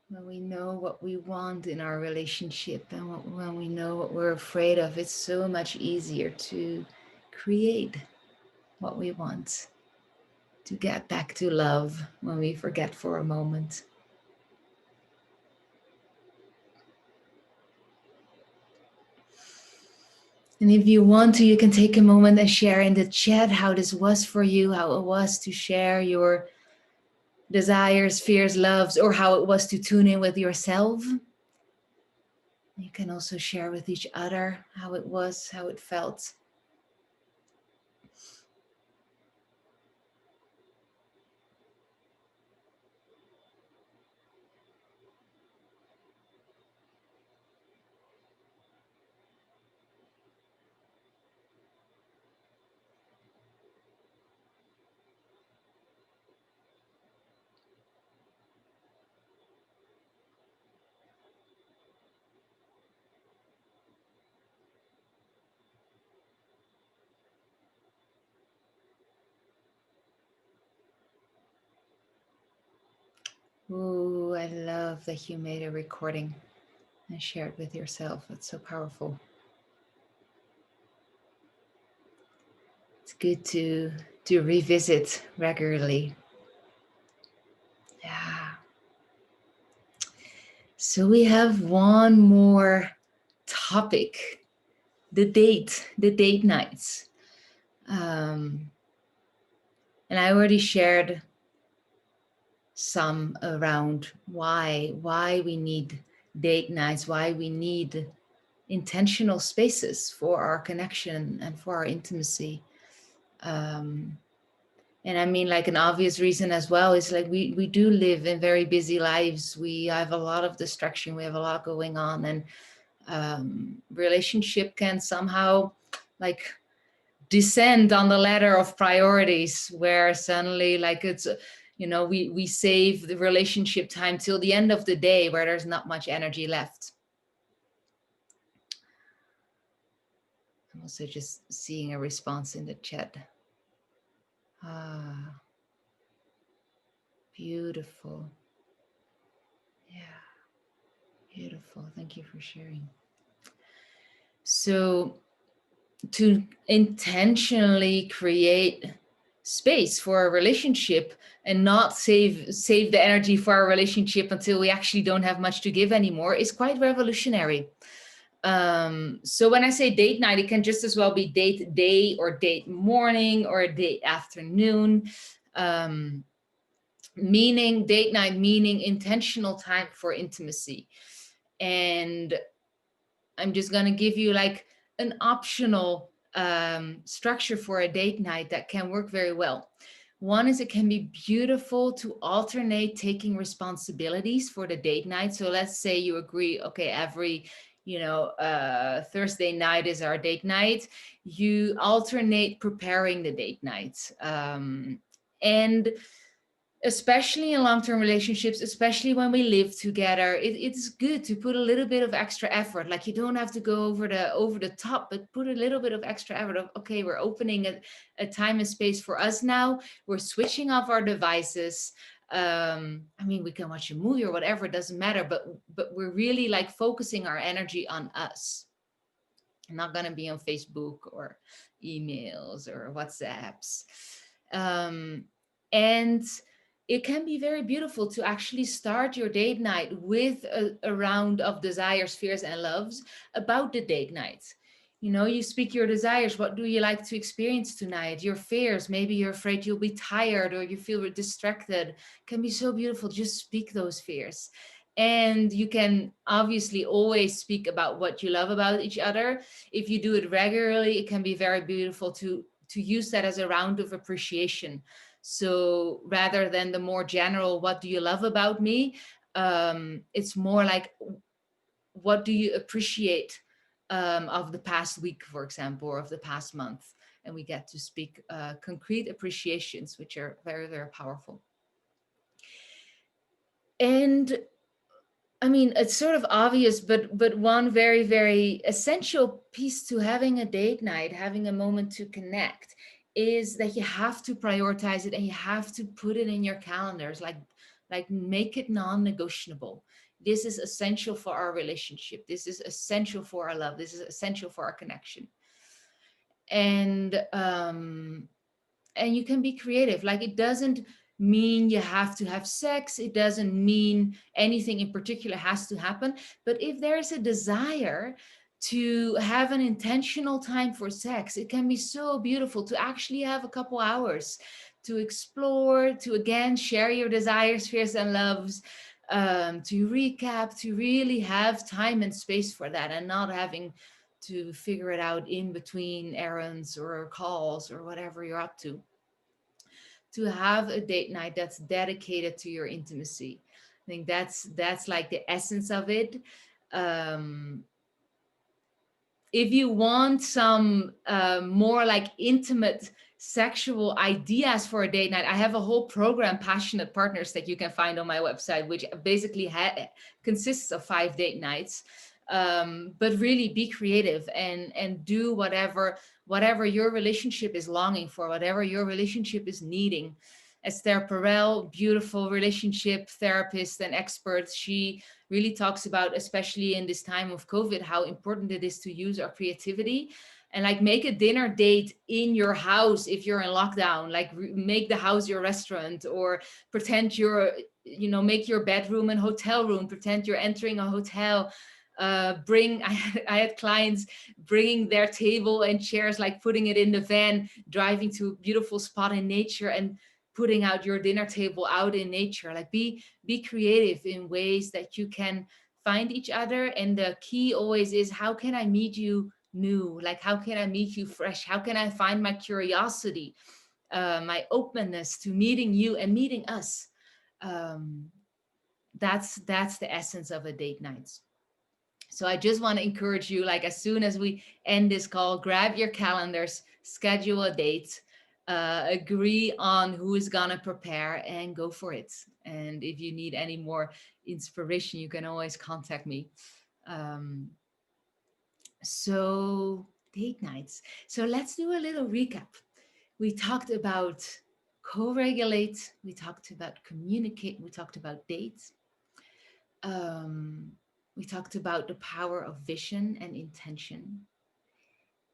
when we know what we want in our relationship and when we know what we're afraid of, it's so much easier to create what we want, to get back to love when we forget for a moment. And if you want to, you can take a moment and share in the chat how this was for you, how it was to share your desires, fears, loves, or how it was to tune in with yourself. You can also share with each other how it was, how it felt. Ooh, I love that you made a recording and shared with yourself. It's so powerful. It's good to revisit regularly. Yeah. So we have one more topic, the date nights. And I already shared some around why we need date nights, why we need intentional spaces for our connection and for our intimacy. And I mean, like an obvious reason as well is like we do live in very busy lives. We have a lot of distraction. We have a lot going on, and relationship can somehow like descend on the ladder of priorities, where suddenly like it's we save the relationship time till the end of the day, where there's not much energy left. I'm also just seeing a response in the chat. Ah, beautiful. Yeah, beautiful. Thank you for sharing. So to intentionally create space for a relationship and not save the energy for our relationship until we actually don't have much to give anymore is quite revolutionary. So when I say date night, it can just as well be date day or date morning or date afternoon. Meaning date night, meaning intentional time for intimacy. And I'm just going to give you like an optional structure for a date night that can work very well. One is it can be beautiful to alternate taking responsibilities for the date night. So let's say you agree, okay, every Thursday night is our date night. You alternate preparing the date night. And especially in long-term relationships, especially when we live together, it's good to put a little bit of extra effort. Like you don't have to go over the top, but put a little bit of extra effort of, okay, we're opening a time and space for us now. We're switching off our devices. I mean, we can watch a movie or whatever, it doesn't matter, but we're really like focusing our energy on us. I'm not going to be on Facebook or emails or WhatsApps. And it can be very beautiful to actually start your date night with a round of desires, fears, and loves about the date night. You speak your desires. What do you like to experience tonight? Your fears, maybe you're afraid you'll be tired or you feel distracted. It can be so beautiful. Just speak those fears. And you can obviously always speak about what you love about each other. If you do it regularly, it can be very beautiful to use that as a round of appreciation. So rather than the more general, what do you love about me? It's more like, what do you appreciate of the past week, for example, or of the past month? And we get to speak concrete appreciations, which are very, very powerful. And I mean, it's sort of obvious, but one very, very essential piece to having a date night, having a moment to connect, is that you have to prioritize it and you have to put it in your calendars. Like, Like, make it non-negotiable. This is essential for our relationship. This is essential for our love. This is essential for our connection. And you can be creative. Like, it doesn't mean you have to have sex. It doesn't mean anything in particular has to happen. But if there is a desire to have an intentional time for sex, it can be so beautiful to actually have a couple hours to explore, to again share your desires, fears, and loves, to recap, to really have time and space for that, and not having to figure it out in between errands or calls or whatever you're up to have a date night that's dedicated to your intimacy. I think that's like the essence of it. um if you want some more like intimate sexual ideas for a date night, I have a whole program, Passionate Partners, that you can find on my website, which basically consists of 5 date nights. But really be creative and do whatever your relationship is longing for, whatever your relationship is needing. Esther Perel, beautiful relationship therapist and expert, she really talks about, especially in this time of COVID, how important it is to use our creativity and like make a dinner date in your house if you're in lockdown. Like make the house your restaurant, or pretend you're, make your bedroom and hotel room, pretend you're entering a hotel. I had clients bringing their table and chairs, like putting it in the van, driving to a beautiful spot in nature and putting out your dinner table out in nature. Like be creative in ways that you can find each other. And the key always is, how can I meet you new? Like, how can I meet you fresh? How can I find my curiosity, my openness to meeting you and meeting us? um, that's the essence of a date night. So I just want to encourage you, like, as soon as we end this call, grab your calendars, schedule a date, agree on who is going to prepare, and go for it. And if you need any more inspiration, you can always contact me. Um, so date nights. So let's do a little recap. We talked about co-regulate. We talked about communicate. We talked about dates. Um, we talked about the power of vision and intention.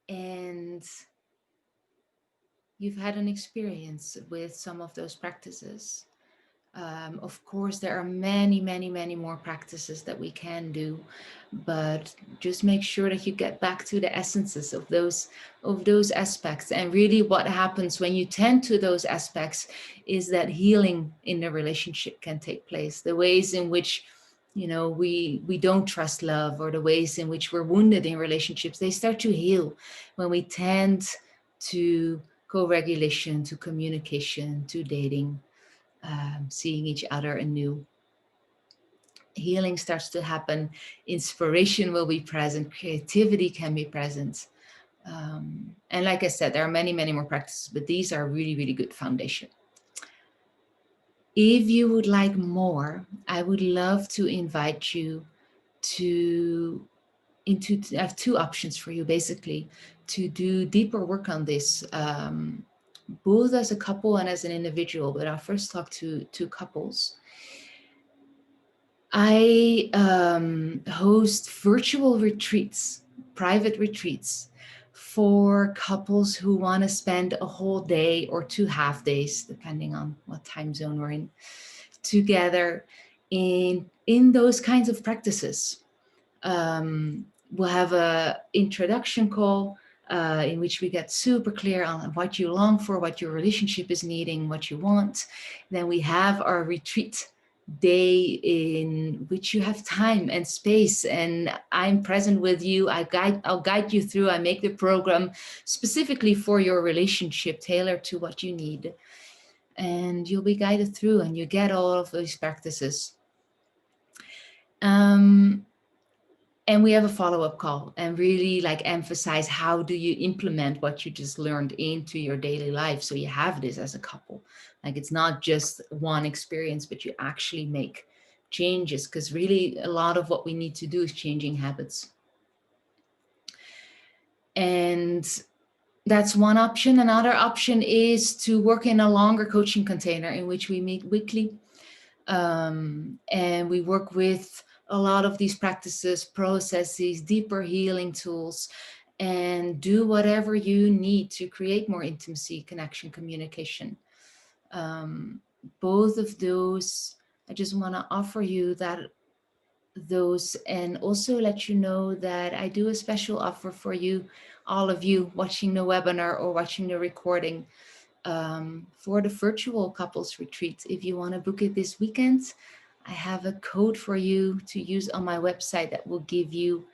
And you've had an experience with some of those practices. Of course, there are many, many, many more practices that we can do, but just make sure that you get back to the essences of those aspects. And really, what happens when you tend to those aspects is that healing in the relationship can take place. The ways in which we don't trust love, or the ways in which we're wounded in relationships, they start to heal when we tend to co-regulation, to communication, to dating, seeing each other anew. Healing starts to happen. Inspiration will be present. Creativity can be present. And like I said, there are many, many more practices, but these are really, really good foundation. If you would like more, I would love to invite you to I have 2 options for you, basically, to do deeper work on this, both as a couple and as an individual. But I'll first talk to couples. I host virtual retreats, private retreats, for couples who want to spend a whole day or 2 half days, depending on what time zone we're in, together in those kinds of practices. We'll have a introduction call in which we get super clear on what you long for, what your relationship is needing, what you want. Then we have our retreat day in which you have time and space, and I'm present with you. I'll guide you through. I make the program specifically for your relationship, tailored to what you need, and you'll be guided through, and you get all of those practices. And we have a follow-up call and really like emphasize, how do you implement what you just learned into your daily life, so you have this as a couple. Like, it's not just one experience, but you actually make changes, because really a lot of what we need to do is changing habits. And that's one option. Another option is to work in a longer coaching container in which we meet weekly. And we work with a lot of these practices, processes, deeper healing tools, and do whatever you need to create more intimacy, connection, communication. Um, Both of those, I just want to offer you that those, and also let you know that I do a special offer for you, all of you watching the webinar or watching the recording, for the virtual couples retreat. If you want to book it this weekend, I have a code for you to use on my website that will give you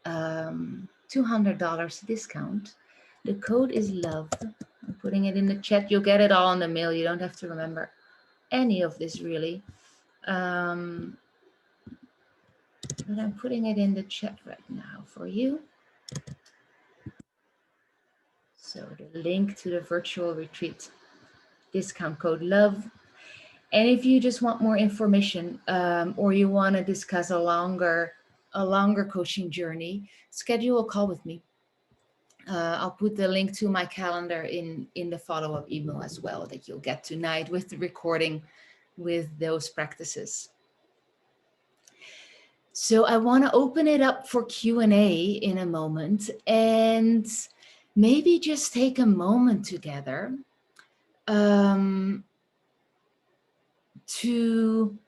$200 discount. The code is love. I'm putting it in the chat. You'll get it all in the mail. You don't have to remember any of this really. But I'm putting it in the chat right now for you. So the link to the virtual retreat, discount code love. And if you just want more information, or you want to discuss a longer coaching journey, schedule a call with me. I'll put the link to my calendar in the follow-up email as well that you'll get tonight with the recording with those practices. So I want to open it up for Q&A in a moment, and maybe just take a moment together to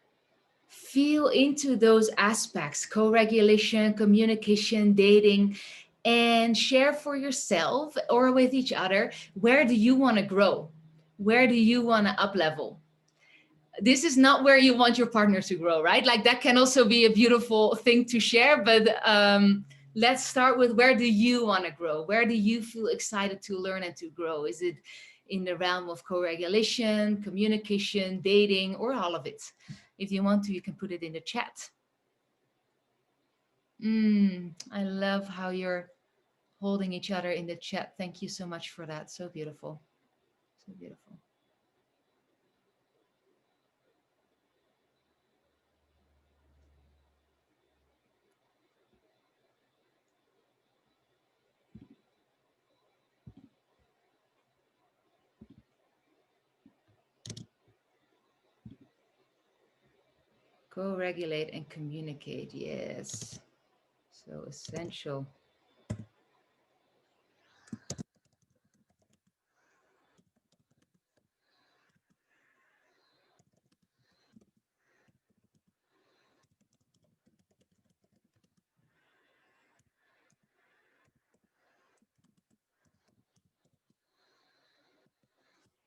feel into those aspects, co-regulation, communication, dating, and share for yourself or with each other, where do you want to grow? Where do you want to up level? This is not where you want your partner to grow, right? Like that can also be a beautiful thing to share, but let's start with, where do you want to grow? Where do you feel excited to learn and to grow? Is it in the realm of co-regulation, communication, dating, or all of it? If you want to, you can put it in the chat. I love how you're holding each other in the chat. Thank you so much for that. So beautiful. So beautiful. Co-regulate and communicate. Yes. So essential.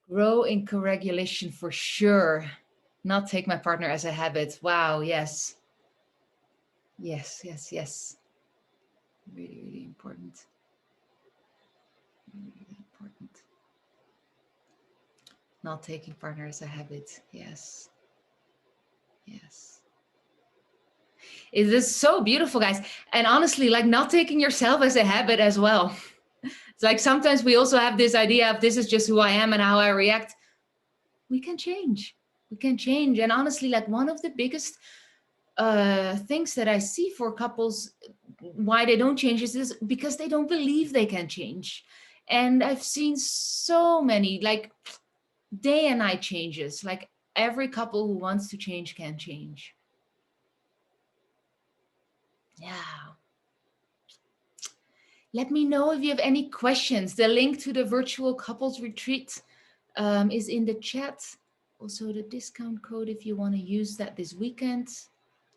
Grow in co-regulation for sure. Not take my partner as a habit. Wow. Yes. Yes, yes, yes. Really, really important. Really, really important. Not taking partner as a habit. Yes. Yes. It is so beautiful, guys. And honestly, like not taking yourself as a habit as well. It's like sometimes we also have this idea of, this is just who I am and how I react. We can change. We can change. And honestly, like one of the biggest things that I see for couples, why they don't change is because they don't believe they can change. And I've seen so many like day and night changes. Like every couple who wants to change can change. Yeah. Let me know if you have any questions. The link to the virtual couples retreat is in the chat. Also the discount code if you want to use that this weekend.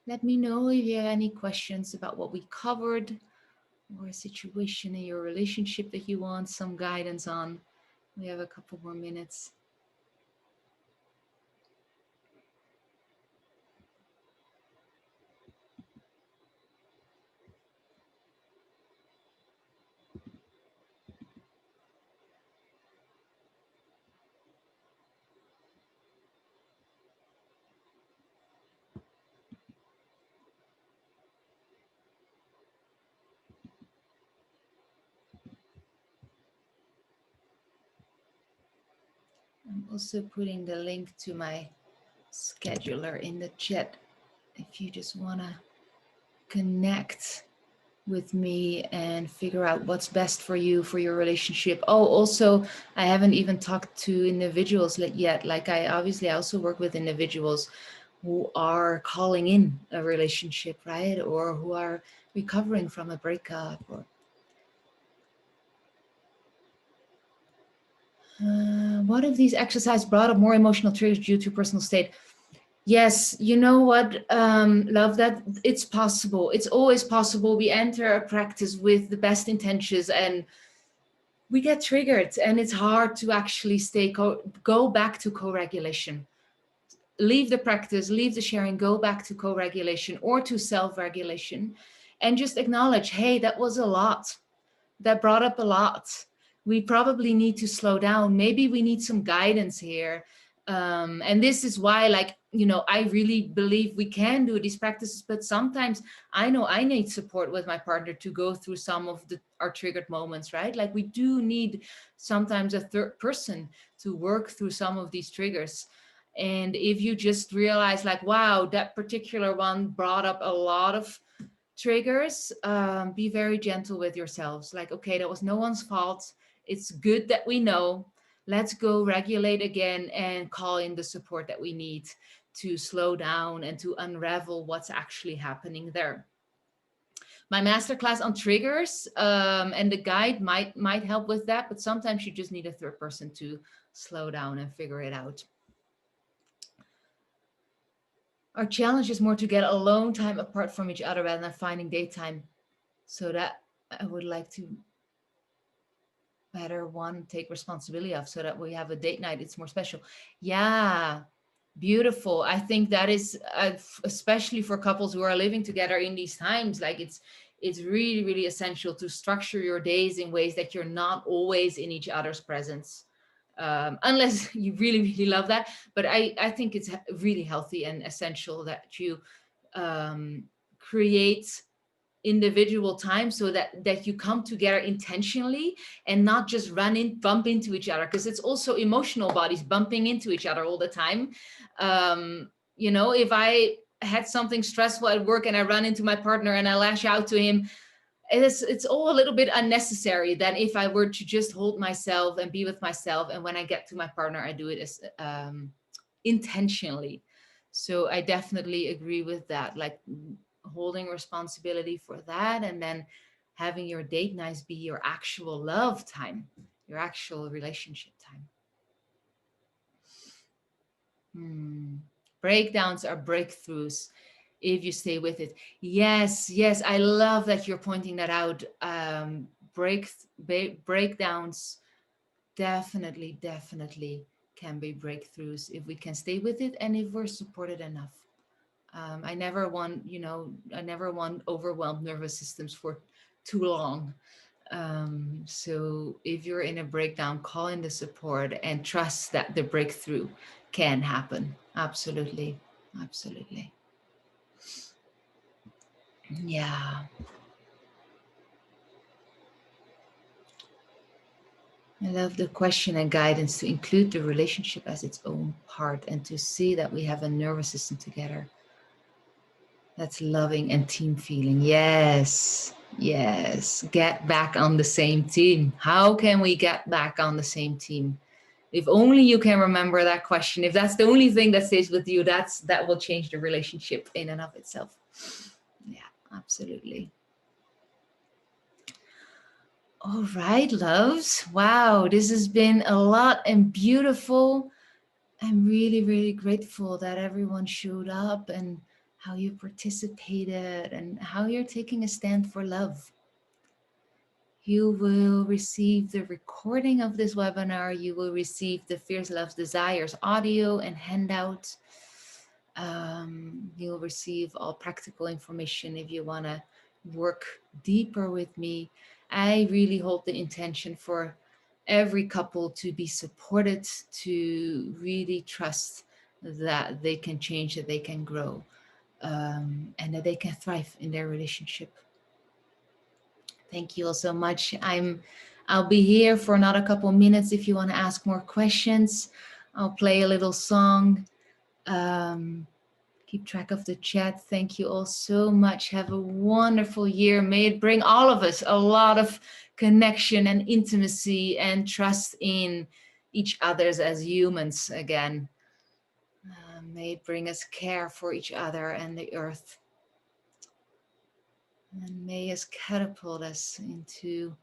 Let me know if you have any questions about what we covered, or a situation in your relationship that you want some guidance on. We have a couple more minutes. I'm also putting the link to my scheduler in the chat if you just want to connect with me and figure out what's best for you, for your relationship. Oh, also, I haven't even talked to individuals yet. Like I also work with individuals, who are calling in a relationship, right? Or who are recovering from a breakup. Or what if these exercises brought up more emotional triggers due to personal state? Yes, you know what, love, that it's possible. It's always possible. We enter a practice with the best intentions and we get triggered, and it's hard to actually go back to co-regulation. Leave the practice, leave the sharing, go back to co-regulation or to self-regulation, and just acknowledge, hey, that was a lot. That brought up a lot. We probably need to slow down. Maybe we need some guidance here. And this is why, like, I really believe we can do these practices, but sometimes I know I need support with my partner to go through some of our triggered moments, right? Like, we do need sometimes a third person to work through some of these triggers. And if you just realize, like, wow, that particular one brought up a lot of triggers, be very gentle with yourselves. Like, okay, that was no one's fault. It's good that we know. Let's go regulate again and call in the support that we need to slow down and to unravel what's actually happening there. My masterclass on triggers, and the guide might help with that, but sometimes you just need a third person to slow down and figure it out. Our challenge is more to get alone time apart from each other rather than finding daytime. So that I would like to better one take responsibility of, so that we have a date night, it's more special. Yeah, beautiful. I think that is especially for couples who are living together in these times, like it's really, really essential to structure your days in ways that you're not always in each other's presence, unless you really, really love that. But I think it's really healthy and essential that you create individual time, so that you come together intentionally and not just bump into each other, because it's also emotional bodies bumping into each other all the time. If I had something stressful at work and I run into my partner and I lash out to him, it's all a little bit unnecessary than if I were to just hold myself and be with myself, and when I get to my partner I do it as intentionally. So I definitely agree with that, like holding responsibility for that, and then having your date nights be your actual love time, your actual relationship time. Breakdowns are breakthroughs if you stay with it. Yes, I love that you're pointing that out. Breakdowns definitely can be breakthroughs if we can stay with it and if we're supported enough. I never want overwhelmed nervous systems for too long. So if you're in a breakdown, call in the support and trust that the breakthrough can happen. Absolutely. Yeah. I love the question and guidance to include the relationship as its own part and to see that we have a nervous system together. That's loving and team feeling. Yes. Get back on the same team. How can we get back on the same team? If only you can remember that question. If that's the only thing that stays with you, that will change the relationship in and of itself. Yeah, absolutely. All right, loves. Wow, this has been a lot and beautiful. I'm really, really grateful that everyone showed up and how you participated and how you're taking a stand for love. You will receive the recording of this webinar. You will receive the Fierce Love's Desires audio and handout. You'll receive all practical information if you want to work deeper with me. I really hold the intention for every couple to be supported, to really trust that they can change, that they can grow, and that they can thrive in their relationship. Thank you all so much. I'll be here for another couple minutes if you want to ask more questions. I'll play a little song. Keep track of the chat. Thank you all so much. Have a wonderful year. May it bring all of us a lot of connection and intimacy and trust in each other's as humans again. May it bring us care for each other and the earth. And may it catapult us into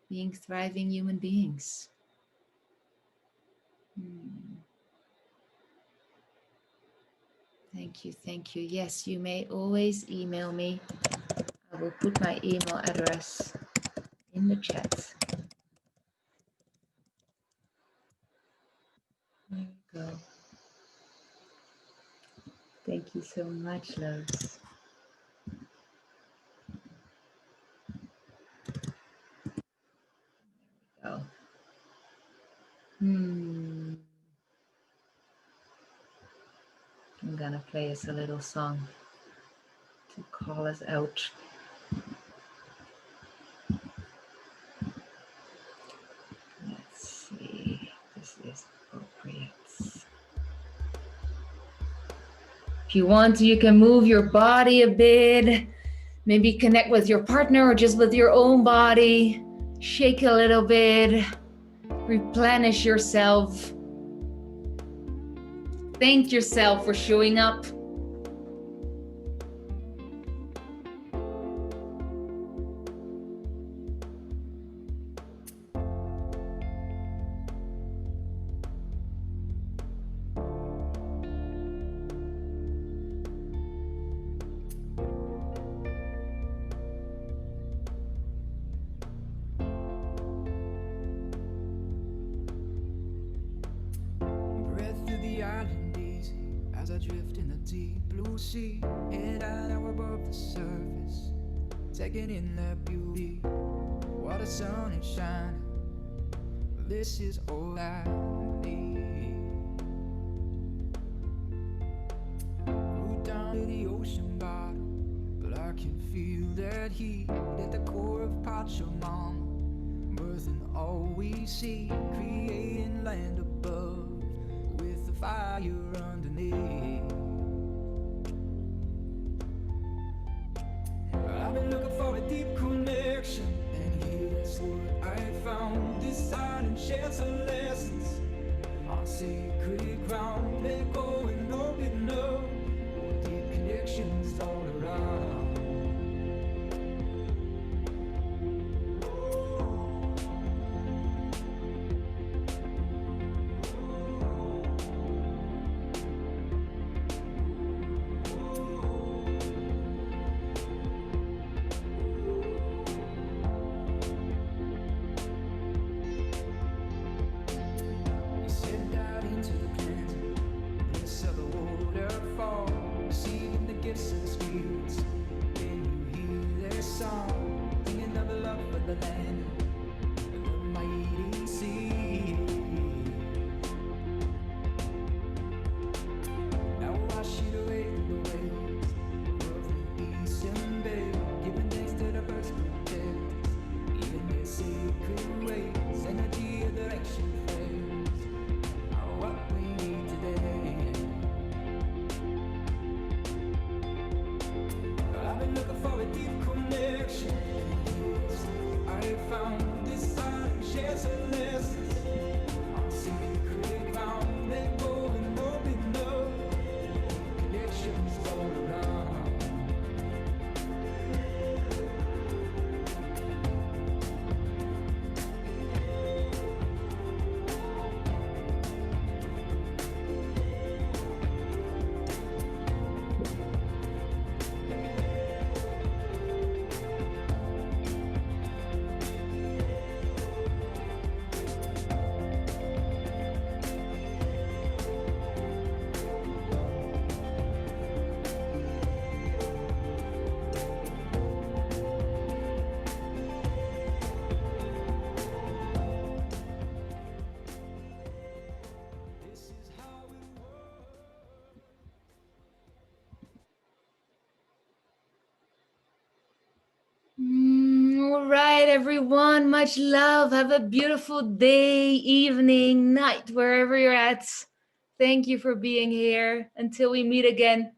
being thriving human beings. Thank you, thank you. Yes, you may always email me. I will put my email address in the chat. There we go. Thank you so much, loves. There we go. I'm gonna play us a little song to call us out. Let's see if this is appropriate. If you want to, you can move your body a bit. Maybe connect with your partner or just with your own body. Shake a little bit. Replenish yourself. Thank yourself for showing up. As I drift in the deep blue sea, head out above the surface, taking in that beauty. While the sun is shining, this is all I need. Root down to the ocean bottom, but I can feel that heat at the core of Pachamama, birthing all we see, creating land above with the fire underneath. I've been looking for a deep connection, and here's what I found. This silent shares some lessons on sacred ground. Let go and open up, deep connections all around. All right, everyone. Much love. Have a beautiful day, evening, night, wherever you're at. Thank you for being here. Until we meet again.